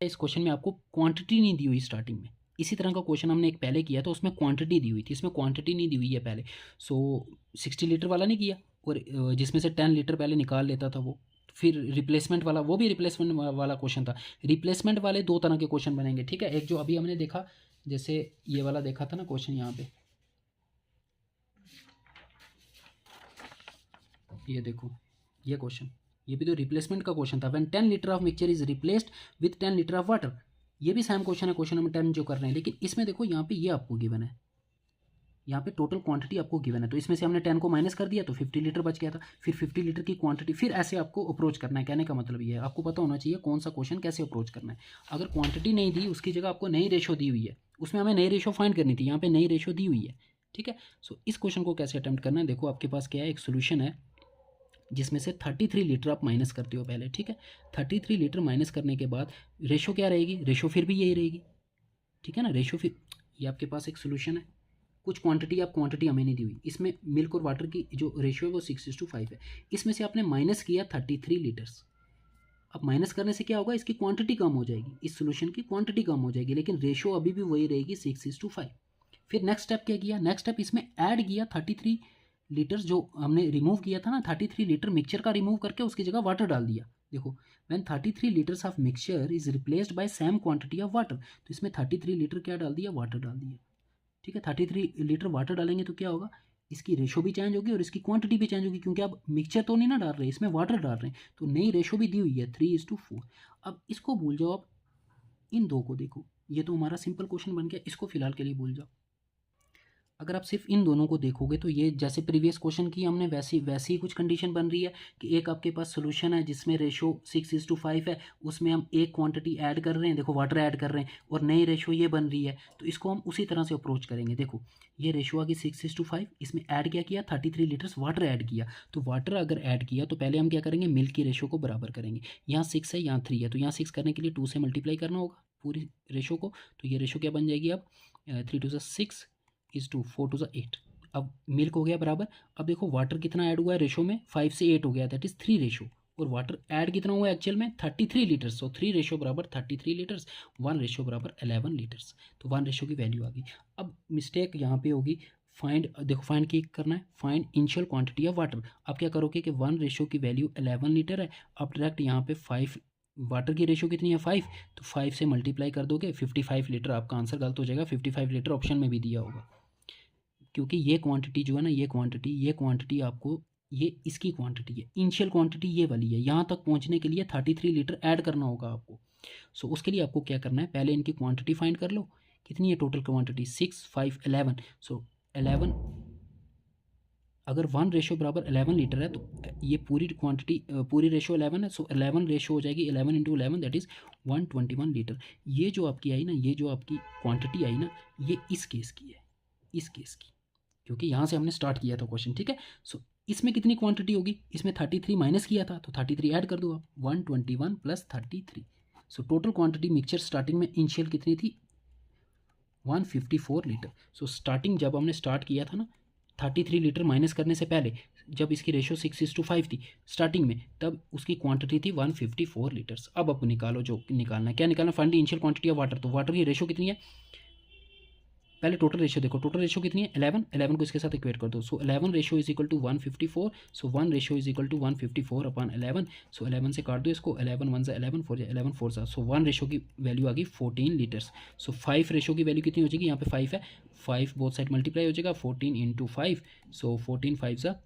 इस क्वेश्चन में आपको क्वांटिटी नहीं दी हुई स्टार्टिंग में, इसी तरह का क्वेश्चन हमने एक पहले किया तो उसमें क्वांटिटी दी हुई थी, इसमें क्वांटिटी नहीं दी हुई है पहले। सो 60 लीटर वाला नहीं किया, और जिसमें से 10 लीटर पहले निकाल लेता था वो, फिर रिप्लेसमेंट वाला, वो भी रिप्लेसमेंट वाला क्वेश्चन था। रिप्लेसमेंट वाले 2 तरह के क्वेश्चन बनेंगे, ठीक है, एक जो अभी हमने देखा, जैसे ये वाला देखा था ना क्वेश्चन, यहाँ पे ये देखो, ये क्वेश्चन, ये भी तो रिप्लेसमेंट का क्वेश्चन था, when 10 litre of mixture is replaced with 10 litre of water, ये भी सेम क्वेश्चन है, क्वेश्चन नंबर 10 जो कर रहे हैं, लेकिन इसमें देखो यहाँ पे ये आपको गिवन है, यहाँ पे टोटल क्वांटिटी आपको गिवन है, तो इसमें से हमने 10 को माइनस कर दिया तो 50 लीटर बच गया था, फिर 50 लीटर की क्वांटिटी, फिर ऐसे आपको अप्रोच करना है। कहने का मतलब ये है, आपको पता होना चाहिए कौन सा क्वेश्चन कैसे अप्रोच करना है। अगर क्वांटिटी नहीं दी, उसकी जगह आपको नई रेशो दी हुई है, उसमें हमें नई रेशो फाइंड करनी थी, यहाँ पे नई रेशो दी हुई है, ठीक है। सो इस क्वेश्चन को कैसे अटेम्प्ट करना है, देखो आपके पास क्या है, एक सोल्यूशन है जिसमें से 33 लीटर आप माइनस करते हो पहले, ठीक है। 33 लीटर माइनस करने के बाद रेशो क्या रहेगी, रेशो फिर भी यही रहेगी, ठीक है ना, रेशो फिर, ये आपके पास एक सोल्यूशन है, कुछ क्वांटिटी, आप क्वांटिटी हमें नहीं दी हुई, इसमें मिल्क और वाटर की जो रेशो है वो 6:5 है, इसमें से आपने माइनस किया 33 लीटर्स। अब माइनस करने से क्या होगा, इसकी क्वांटिटी कम हो जाएगी, इस सोल्यूशन की क्वांटिटी कम हो जाएगी, लेकिन रेशो अभी भी वही रहेगी 6:5। फिर नेक्स्ट स्टेप क्या किया, नेक्स्ट स्टेप इसमें ऐड किया 33 लीटर्स जो हमने रिमूव किया था ना, 33 लीटर मिक्सचर का रिमूव करके उसकी जगह वाटर डाल दिया। देखो, when 33 liters of mixture is replaced by same quantity of water, तो इसमें 33 लीटर क्या डाल दिया, वाटर डाल दिया। ठीक है, 33 लीटर वाटर डालेंगे तो क्या होगा, इसकी रेशो भी चेंज होगी और इसकी क्वांटिटी भी चेंज होगी, क्योंकि आप मिक्सचर तो नहीं ना डाल रहे, इसमें वाटर डाल रहे हैं, तो नई रेशो भी दी हुई है 3:4। अब इसको भूल जाओ, आप इन दो को देखो, ये तो हमारा सिंपल क्वेश्चन बन गया, इसको फिलहाल के लिए भूल जाओ। अगर आप सिर्फ इन दोनों को देखोगे तो ये जैसे प्रीवियस क्वेश्चन की हमने वैसी वैसी ही कुछ कंडीशन बन रही है कि एक आपके पास सोल्यूशन है जिसमें रेशो 6:5 है, उसमें हम एक क्वांटिटी ऐड कर रहे हैं, देखो वाटर ऐड कर रहे हैं, और नई रेशो ये बन रही है, तो इसको हम उसी तरह से अप्रोच करेंगे। देखो, ये रेशो आ गई 6:5, इसमें ऐड क्या किया, 33 लीटर्स वाटर ऐड किया। तो वाटर अगर ऐड किया तो पहले हम क्या करेंगे, मिल्क की रेशो को बराबर करेंगे। यहाँ 6 है, यहाँ 3 है, तो यहाँ 6 करने के लिए 2 से मल्टीप्लाई करना होगा पूरी रेशो को। तो ये रेशो क्या बन जाएगी अब, 3 2 6 इज टू 4 2 8। अब मिल्क हो गया बराबर। अब देखो वाटर कितना ऐड हुआ है रेशो में, 5 से 8 हो गया, दैट इज 3 रेशो, और वाटर ऐड कितना हुआ है एक्चुअल में, 33 लीटर्स। सो 3 रेशो बराबर 33 लीटर्स, 1 रेशो बराबर 11 लीटर्स। तो 1 रेशो की वैल्यू आ गई। अब मिस्टेक यहाँ पे होगी, फाइंड, देखो फाइंड की करना है, find initial quantity of water. आप क्या करोगे कि 1 रेशो की वैल्यू 11 लीटर है, अब डायरेक्ट यहाँ पे 5, वाटर की रेशो कितनी है 5, तो 5 से मल्टीप्लाई कर दोगे 55 लीटर। आपका आंसर गलत हो जाएगा, 55 लीटर ऑप्शन में भी दिया होगा, क्योंकि ये क्वांटिटी जो है ना, ये क्वांटिटी आपको, ये इसकी क्वांटिटी है, इनिशियल क्वांटिटी ये वाली है। यहाँ तक पहुँचने के लिए 33 लीटर ऐड करना होगा आपको। सो उसके लिए आपको क्या करना है, पहले इनकी क्वांटिटी फाइंड कर लो, कितनी है टोटल क्वांटिटी, 6 5 11। सो 11, अगर 1 रेशो बराबर 11 लीटर है तो ये पूरी क्वांटिटी, पूरी रेशो 11 है, सो 11 रेशो हो जाएगी 11 इंटू 11, दैट इज़ 121 लीटर। ये जो आपकी आई ना, ये जो आपकी क्वांटिटी आई ना, ये इस केस की है, इस केस की, क्योंकि यहाँ से हमने स्टार्ट किया था क्वेश्चन। ठीक है, सो इसमें कितनी क्वांटिटी होगी, इसमें 33 माइनस किया था, तो 33 ऐड कर दो आप, 121 plus 33। So total quantity mixture starting में इनिशियल कितनी थी, 154 लीटर। सो स्टार्टिंग जब हमने स्टार्ट किया था ना, 33 लीटर माइनस करने से पहले, जब इसकी रेशो 6:5 थी स्टार्टिंग में, तब उसकी क्वांटिटी थी 154 लीटर्स। अब आप निकालो जो निकालना है, क्या निकालना, find the initial quantity of water. तो वाटर की रेशो कितनी है, पहले टोटल रेशियो देखो, टोटल रेशियो कितनी है 11, 11 को इसके साथ इक्वेट कर दो। So 11 ratio is equal to 154, so 1 ratio is equal to 154 upon 11। So 11 से काट दो इसको, 11 1 से 11 4 11 4 सा, सो 1 रेशियो की वैल्यू आ गई 14 लीटर्स। सो 5 रेशियो की वैल्यू कितनी हो जाएगी, यहाँ पे 5 है, 5 बोथ साइड मल्टीप्लाई हो जाएगा, 14 इंटू 5, सो 14 5 सा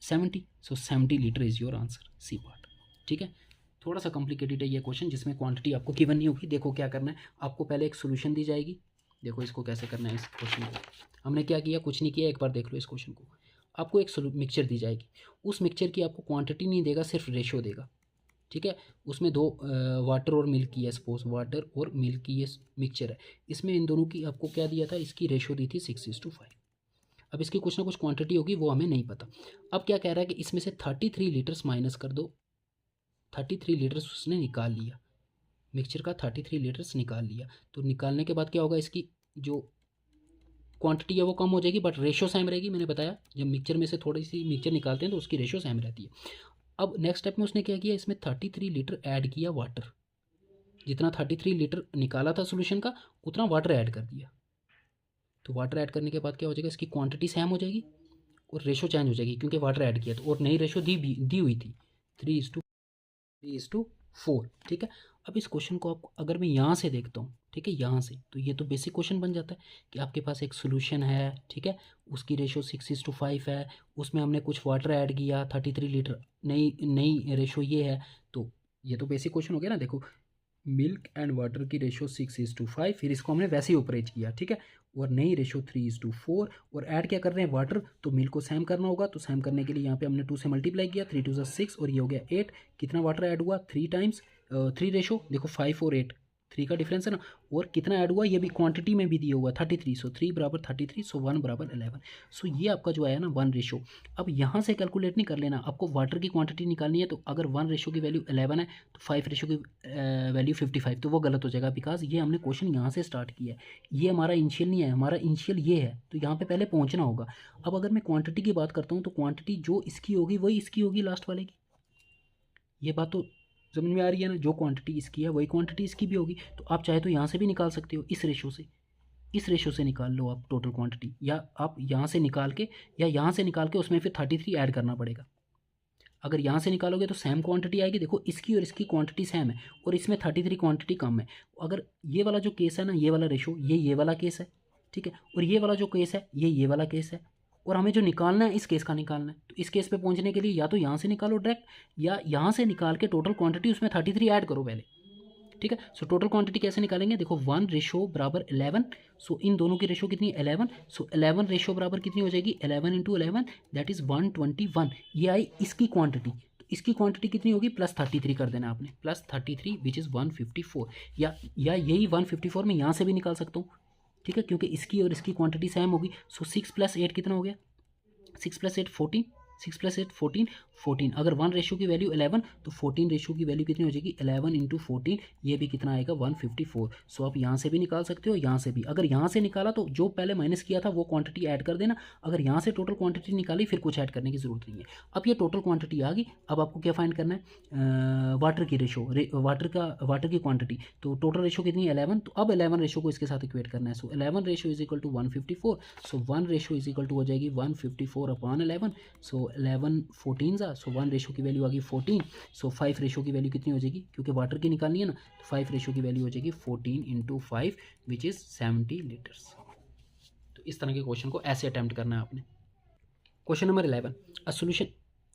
70। So 70 liter is your answer, C part. ठीक है, थोड़ा सा कॉम्प्लिकेटेड है ये क्वेश्चन, जिसमें क्वांटिटी आपको गिवन नहीं होगी। देखो क्या करना है, आपको पहले एक सोल्यूशन दी जाएगी। देखो इसको कैसे करना है, इस क्वेश्चन को हमने क्या किया, कुछ नहीं किया, एक बार देख लो इस क्वेश्चन को। आपको एक मिक्सचर दी जाएगी, उस मिक्सचर की आपको क्वांटिटी नहीं देगा, सिर्फ रेशो देगा। ठीक है, उसमें दो वाटर और मिल्क की है, सपोज वाटर और मिल्क की ये मिक्सचर है, इसमें इन दोनों की आपको क्या दिया था, इसकी रेशो दी थी 6:5। अब इसकी कुछ ना कुछ क्वांटिटी होगी, वो हमें नहीं पता। अब क्या कह रहा है कि इसमें से 33 लीटर्स माइनस कर दो, 33 लीटर्स उसने निकाल लिया, मिक्सचर का 33 लीटर्स निकाल लिया। तो निकालने के बाद क्या होगा, इसकी जो क्वांटिटी है वो कम हो जाएगी, बट रेशो सेम रहेगी। मैंने बताया जब मिक्सचर में से थोड़ी सी मिक्सचर निकालते हैं तो उसकी रेशो सेम रहती है। अब नेक्स्ट स्टेप में उसने क्या किया, इसमें 33 लीटर ऐड किया वाटर, जितना 33 लीटर निकाला था सोल्यूशन का, उतना वाटर ऐड कर दिया। तो वाटर ऐड करने के बाद क्या हो जाएगा, इसकी क्वांटिटी सेम हो जाएगी और रेशो चेंज हो जाएगी, क्योंकि वाटर ऐड किया तो, और नई रेशो दी हुई थी 3:4। ठीक है, अब इस क्वेश्चन को आप, अगर मैं यहाँ से देखता हूँ, ठीक है, यहाँ से, तो ये तो बेसिक क्वेश्चन बन जाता है कि आपके पास एक सोल्यूशन है, ठीक है, उसकी रेशो 6:5 है, उसमें हमने कुछ वाटर ऐड किया 33 लीटर, नई नई रेशो ये है, तो ये तो बेसिक क्वेश्चन हो गया ना। देखो, मिल्क एंड वाटर की रेशो 6:5, फिर इसको हमने वैसे ही ऑपरेट किया, ठीक है, और नई रेशो 3:4, और ऐड क्या कर रहे हैं, वाटर, तो मिल्क को सेम करना होगा, तो सेम करने के लिए यहाँ पे हमने 2 से मल्टीप्लाई किया, 3 2 6, और ये हो गया 8। कितना वाटर ऐड हुआ, 3 टाइम्स 3 रेशो, देखो 5 और 8, 3 का डिफरेंस है ना, और कितना ऐड हुआ, ये भी क्वांटिटी में भी दिया हुआ 33, सो 3 बराबर 33, सो 1 बराबर 11। सो ये आपका जो आया ना 1 रेशो। अब यहाँ से कैलकुलेट नहीं कर लेना, आपको वाटर की क्वांटिटी निकालनी है, तो अगर 1 रेशो की वैल्यू 11 है तो 5 रेशो की वैल्यू 55, तो वो गलत हो जाएगा, बिकॉज ये हमने क्वेश्चन यहाँ से स्टार्ट किया है, ये हमारा इनिशियल नहीं है, हमारा इनिशियल ये है, तो यहाँ पे पहले पहुँचना होगा। अब अगर मैं क्वांटिटी की बात करता हूँ, तो क्वांटिटी जो इसकी होगी वही इसकी होगी लास्ट वाले की, ये बात तो समझ में आ रही है ना, जो क्वांटिटी इसकी है वही क्वांटिटी इसकी भी होगी। तो आप चाहे तो यहाँ से भी निकाल सकते हो इस रेशो से, इस रेशो से निकाल लो आप टोटल क्वांटिटी, या आप यहाँ से निकाल के या यहाँ से निकाल के उसमें फिर 33 ऐड करना पड़ेगा। अगर यहाँ से निकालोगे तो सेम क्वांटिटी आएगी। देखो इसकी और इसकी क्वांटिटी सेम है और इसमें 33 क्वांटिटी कम है। अगर ये वाला जो केस है ना, ये वाला रेशो, ये वाला केस है, ठीक है, और ये वाला जो केस है ये वाला केस है, और हमें जो निकालना है इस केस का निकालना है। तो इस केस पे पहुंचने के लिए या तो यहाँ से निकालो डायरेक्ट, या यहाँ से निकाल के टोटल क्वांटिटी उसमें 33 ऐड करो पहले, ठीक है। सो टोटल क्वांटिटी कैसे निकालेंगे, देखो 1 रेशो बराबर 11, सो इन दोनों की रेशो कितनी 11, सो 11 रेशो बराबर कितनी हो जाएगी 11 इंटू 11 दैट इज़ 121। ये आई इसकी क्वांटिटी, तो इसकी क्वांटिटी कितनी होगी प्लस 33 कर देना आपने, प्लस 33 विच इज़ 154, या यही 154 में यहाँ से भी निकाल सकता हूँ, ठीक है, क्योंकि इसकी और इसकी क्वांटिटी सेम होगी। सो 6 + 8 कितना हो गया, 6 + 8 14, 6 + 8 14, 14। अगर 1 रेशो की वैल्यू 11 तो 14 रेशो की वैल्यू कितनी हो जाएगी 11 इंटू 14, ये भी कितना आएगा 154। सो आप यहाँ से भी निकाल सकते हो, यहाँ से भी। अगर यहाँ से निकाला तो जो पहले माइनस किया था वो क्वांटिटी ऐड कर देना। अगर यहाँ से टोटल क्वांटिटी निकाली फिर कुछ ऐड करने की जरूरत नहीं है। अब ये टोटल क्वांटिटी आ गई। अब आपको क्या फाइंड करना है, वाटर की रेशो, वाटर की क्वांटिटी। तो टोटल रेशो कितनी है 11, तो अब 11 रेशो को इसके साथ इक्वेट करना है। So 11 ratio is equal to 154, so 1 ratio is equal to हो जाएगी 154/11। सो 11 14 सा, सो 1 रेशो की वैल्यू आ गई 14। सो 5 रेशो की वैल्यू कितनी हो जाएगी, क्योंकि वाटर की निकालनी है ना, तो 5 रेशो की वैल्यू हो जाएगी 14 इंटू 5 विच इज़ 70 लीटर्स। तो इस तरह के क्वेश्चन को ऐसे अटैम्प्ट करना है आपने। Question number 11, a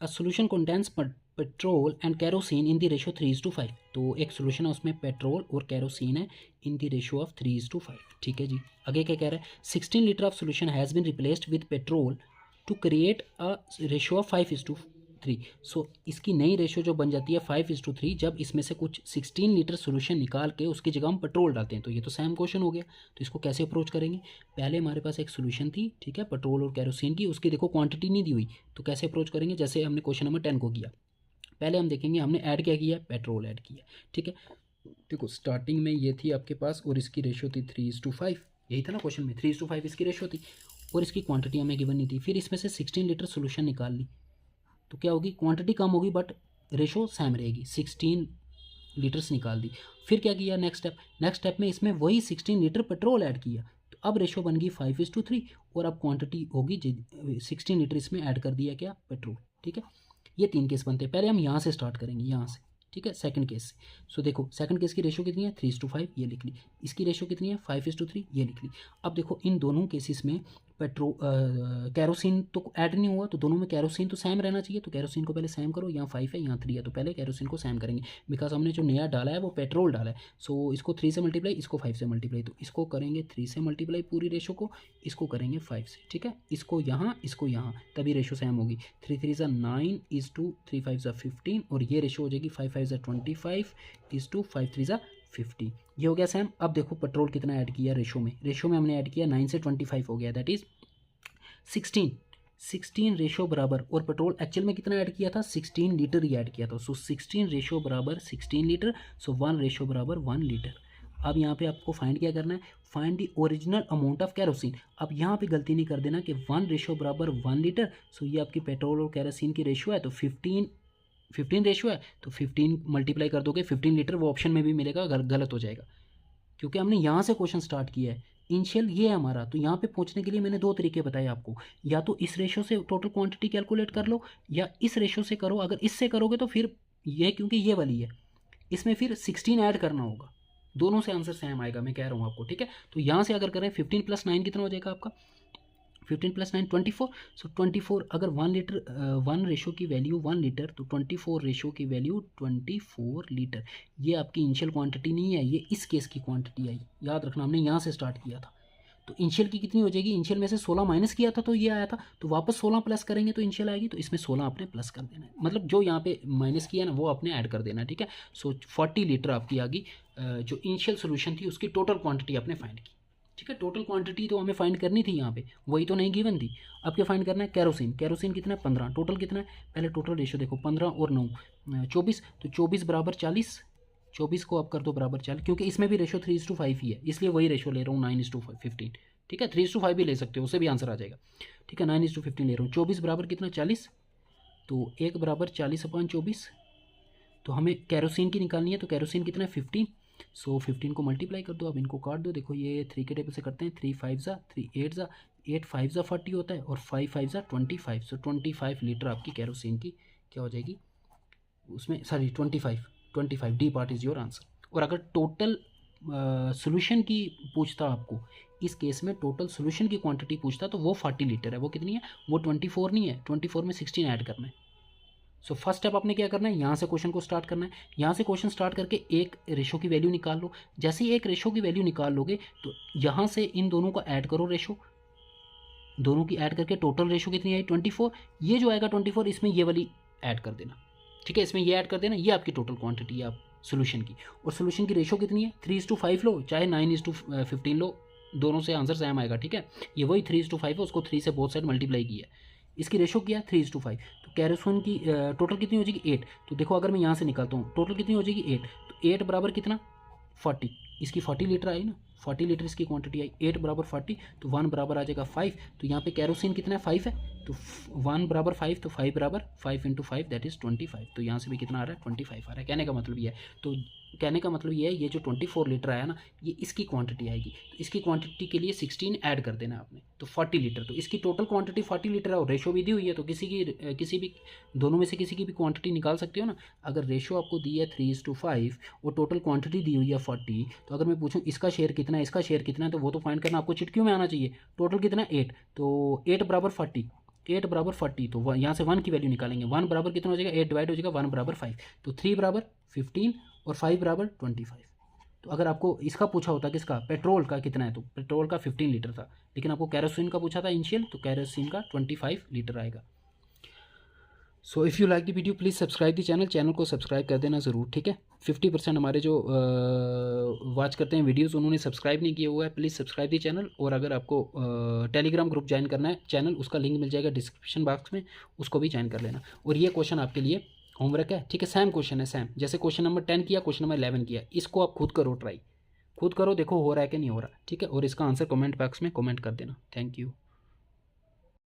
solution contains petrol and kerosene in the ratio 3:5। तो एक सोल्यूशन है उसमें पेट्रोल और कैरोसिन है इन द रेशो ऑफ 3:5, ठीक है जी। आगे क्या कह रहा है, 16 liter of solution has been replaced with petrol to create a ratio of 5:3। So इसकी नई रेशो जो बन जाती है 5:3, जब इसमें से कुछ 16 लीटर सोल्यूशन निकाल के उसकी जगह हम पेट्रोल डालते हैं। तो ये तो सेम क्वेश्चन हो गया। तो इसको कैसे अप्रोच करेंगे, पहले हमारे पास एक सोल्यूशन थी, ठीक है, पेट्रोल और कैरोसिन की, उसकी देखो क्वांटिटी नहीं दी हुई, तो कैसे अप्रोच करेंगे, जैसे हमने क्वेश्चन नंबर 10 को किया। पहले हम देखेंगे हमने ऐड क्या किया, पेट्रोल ऐड किया, ठीक है। देखो स्टार्टिंग में ये थी आपके पास और इसकी रेशो थी 3:5, यही था ना क्वेश्चन में, 3:5 इसकी रेशो थी और इसकी क्वांटिटी हमें गिवन नहीं थी। फिर इसमें से 16 लीटर सोल्यूशन निकाल ली, तो क्या होगी, क्वांटिटी कम होगी बट रेशो सेम रहेगी, 16 लीटर्स निकाल दी। फिर क्या किया, नेक्स्ट स्टेप में इसमें वही 16 लीटर पेट्रोल ऐड किया, तो अब रेशो बन गई 5:3 और अब क्वांटिटी होगी 16 लीटर इसमें ऐड कर दिया क्या, पेट्रोल, ठीक है। ये 3 केस बनते हैं। पहले हम यहाँ से स्टार्ट करेंगे, यहाँ से, ठीक है, सेकंड केस से। सो देखो सेकंड केस की रेशो कितनी है 3:5, ये लिख ली। इसकी रेशो कितनी है 5:3, ये लिख ली। अब देखो इन दोनों केसेस में कैरोसिन तो ऐड नहीं हुआ, तो दोनों में कैरोसिन तो सेम रहना चाहिए। तो कैरोसिन को पहले सेम करो, यहाँ 5 है यहाँ 3 है, तो पहले कैरोसिन को सेम करेंगे बिकॉज हमने जो नया डाला है वो पेट्रोल डाला है। सो इसको 3 से मल्टीप्लाई, इसको 5 से मल्टीप्लाई, तो इसको करेंगे 3 से मल्टीप्लाई पूरी रेशो को, इसको करेंगे 5 से, ठीक है। इसको यहाँ, तभी रेशो सेम होगी। 3 3 ज़ा 9 इज़ टू 3 5 ज़ा 15 और ये रेशो हो जाएगी 5 5 ज़ा 25 इज़ टू 5 3 ज़ा 50। ये हो गया सेम। अब देखो पेट्रोल कितना ऐड किया रेशो में हमने ऐड किया 9 से 25 हो गया, दैट इज़ 16 रेशो बराबर, और पेट्रोल एक्चुअल में कितना ऐड किया था 16 लीटर ही ऐड किया था। सो 16 रेशो बराबर 16 लीटर, सो 1 रेशो बराबर 1 लीटर। अब यहाँ पे आपको फाइंड क्या करना है, find the original amount of kerosene. अब यहाँ पे गलती नहीं कर देना कि 1 रेशो बराबर 1 लीटर। सो ये आपकी पेट्रोल और कैरोसिन की रेशो है, तो 15 रेशो है, तो 15 मल्टीप्लाई कर दोगे 15 लीटर, वो ऑप्शन में भी मिलेगा, गलत हो जाएगा क्योंकि हमने यहाँ से क्वेश्चन स्टार्ट किया है। इनिशियल ये है हमारा, तो यहाँ पे पहुँचने के लिए मैंने 2 तरीके बताए आपको, या तो इस रेशो से टोटल क्वांटिटी कैलकुलेट कर लो या इस रेशो से करो। अगर इससे करोगे तो फिर ये, क्योंकि ये वाली है, इसमें फिर 16 ऐड करना होगा, दोनों से आंसर सेम आएगा, मैं कह रहा हूँ आपको, ठीक है। तो यहाँ से अगर करें 15 + 9 कितना हो जाएगा आपका, 15 + 9 24। सो 24 अगर 1 लीटर 1 रेशो की वैल्यू 1 लीटर, तो 24 रेशो की वैल्यू 24 लीटर। ये आपकी इनिशियल क्वांटिटी नहीं है, ये इस केस की क्वांटिटी आई, याद रखना हमने यहाँ से स्टार्ट किया था। तो इनिशियल की कितनी हो जाएगी, इनिशियल में से 16 माइनस किया था तो ये आया था, तो वापस 16 प्लस करेंगे तो इनिशियल आएगी, तो इसमें 16 आपने प्लस कर देना है, मतलब जो यहाँ पे माइनस किया ना वो आपने ऐड कर देना है, ठीक है। सो 40 लीटर आपकी आ गई, जो इनिशियल सोल्यूशन थी उसकी टोटल क्वांटिटी आपने फाइंड की, ठीक है। टोटल क्वांटिटी तो हमें फाइंड करनी थी, यहाँ पे वही तो नहीं गिवन थी। अब क्या फाइंड करना है, कैरोसिन कितना है 15, टोटल कितना है, पहले टोटल रेशो देखो 15 और 9 24, तो 24 बराबर 40, 24 को आप कर दो बराबर 40, क्योंकि इसमें भी रेशो 3:5 ही है, इसलिए वही रेशो ले रहा हूँ 9:15, ठीक है। 3:5 भी ले सकते हो, उससे भी आंसर आ जाएगा, ठीक है। 9:15 ले रहा हूँ। 24 बराबर कितना 40, तो 1 बराबर 40/24। तो हमें कैरोसिन की निकालनी है, तो कैरोसिन कितना है 15, सो 15 को मल्टीप्लाई कर दो, अब इनको काट दो। देखो ये 3 के टेबल से करते हैं, 3 5 ज़ा 3 8 ज़ा 8 5 ज़ा 40 होता है और 5 5 ज़ा 25। सो 25 लीटर आपकी कैरोसिन की क्या हो जाएगी उसमें, sorry 25 D part is your answer. और अगर टोटल सोल्यूशन की पूछता आपको, इस केस में टोटल सोल्यूशन की क्वांटिटी पूछता तो वो 40 लीटर है। वो कितनी है, वो 24 नहीं है, 24 में 16 ऐड करना है। सो फर्स्ट स्टेप आपने क्या करना है, यहाँ से क्वेश्चन को स्टार्ट करना है। यहाँ से क्वेश्चन स्टार्ट करके एक रेशो की वैल्यू निकाल लो। जैसे ही एक रेशो की वैल्यू निकाल लोगे तो यहाँ से इन दोनों को ऐड करो, रेशो दोनों की ऐड करके टोटल रेशो कितनी आई 24। ये जो आएगा 24 इसमें ये वाली ऐड कर देना, ठीक है, इसमें ये ऐड कर देना, ये आपकी टोटल क्वांटिटी है आप सोल्यूशन की। और सोल्यूशन की रेशो कितनी है 3:5 लो, चाहे 9:15 लो, दोनों से आंसर सेम आएगा, ठीक है। ये वही 3:5 है, उसको 3 से बोथ साइड मल्टीप्लाई किया है, इसकी रेशो किया 3:5। तो कैरोसिन की टोटल कितनी हो जाएगी 8। तो देखो अगर मैं यहाँ से निकालता हूँ टोटल कितनी हो जाएगी 8, तो 8 बराबर कितना 40, इसकी 40 लीटर आई ना, 40 लीटर इसकी क्वांटिटी आई, 8 बराबर 40, तो 1 बराबर आ जाएगा 5। तो यहाँ पे कैरोसिन कितना है 5 है, तो 1 बराबर 5, तो 5 बराबर 5 × 5 दैट इज़ 25। तो यहाँ से भी कितना आ रहा है 25 आ रहा है। कहने का मतलब ये है, तो कहने का मतलब ये है, ये जो 24 लीटर आया ना ये इसकी क्वांटिटी आएगी। तो इसकी क्वांटिटी के लिए 16 ऐड कर देना आपने, तो 40 लीटर। तो इसकी टोटल क्वांटिटी 40 लीटर है और रेशो भी दी हुई है, तो किसी भी दोनों में से किसी की भी क्वांटिटी निकाल सकते हो ना। अगर रेशो आपको दी है 3:5 और टोटल क्वांटिटी दी हुई है 40, तो अगर मैं पूछूं इसका शेयर कितना है, इसका शेयर कितना है, तो वो तो फाइंड करना आपको चिटकियों में आना चाहिए। टोटल कितना है 8, तो 8 बराबर 40, 8 बराबर 40, तो यहाँ से 1 की वैल्यू निकालेंगे। 1 बराबर कितना हो जाएगा 8 डिवाइड हो जाएगा 1 बराबर 5, तो 3 बराबर 15 और 5 बराबर 25। तो अगर आपको इसका पूछा होता किसका पेट्रोल का कितना है, तो पेट्रोल का 15 लीटर था, लेकिन आपको कैरोसिन का पूछा था इनिशियल, तो कैरोसिन का 25 लीटर आएगा। So if you like the video please subscribe the channel को सब्सक्राइब कर देना ज़रूर, ठीक है। 50% हमारे जो वॉच करते हैं वीडियोस उन्होंने सब्सक्राइब नहीं किया हुआ है, प्लीज़ सब्सक्राइब द चैनल। और अगर आपको टेलीग्राम ग्रुप ज्वाइन करना है चैनल, उसका लिंक मिल जाएगा डिस्क्रिप्शन बॉक्स में, उसको भी ज्वाइन कर लेना। और ये क्वेश्चन आपके लिए होमवर्क है, ठीक है, सेम क्वेश्चन है, सेम जैसे क्वेश्चन नंबर 10 किया, क्वेश्चन नंबर 11 किया, इसको आप खुद करो ट्राई, खुद करो, देखो हो रहा है कि नहीं हो रहा, ठीक है। और इसका आंसर कमेंट बॉक्स में कमेंट कर देना। Thank you.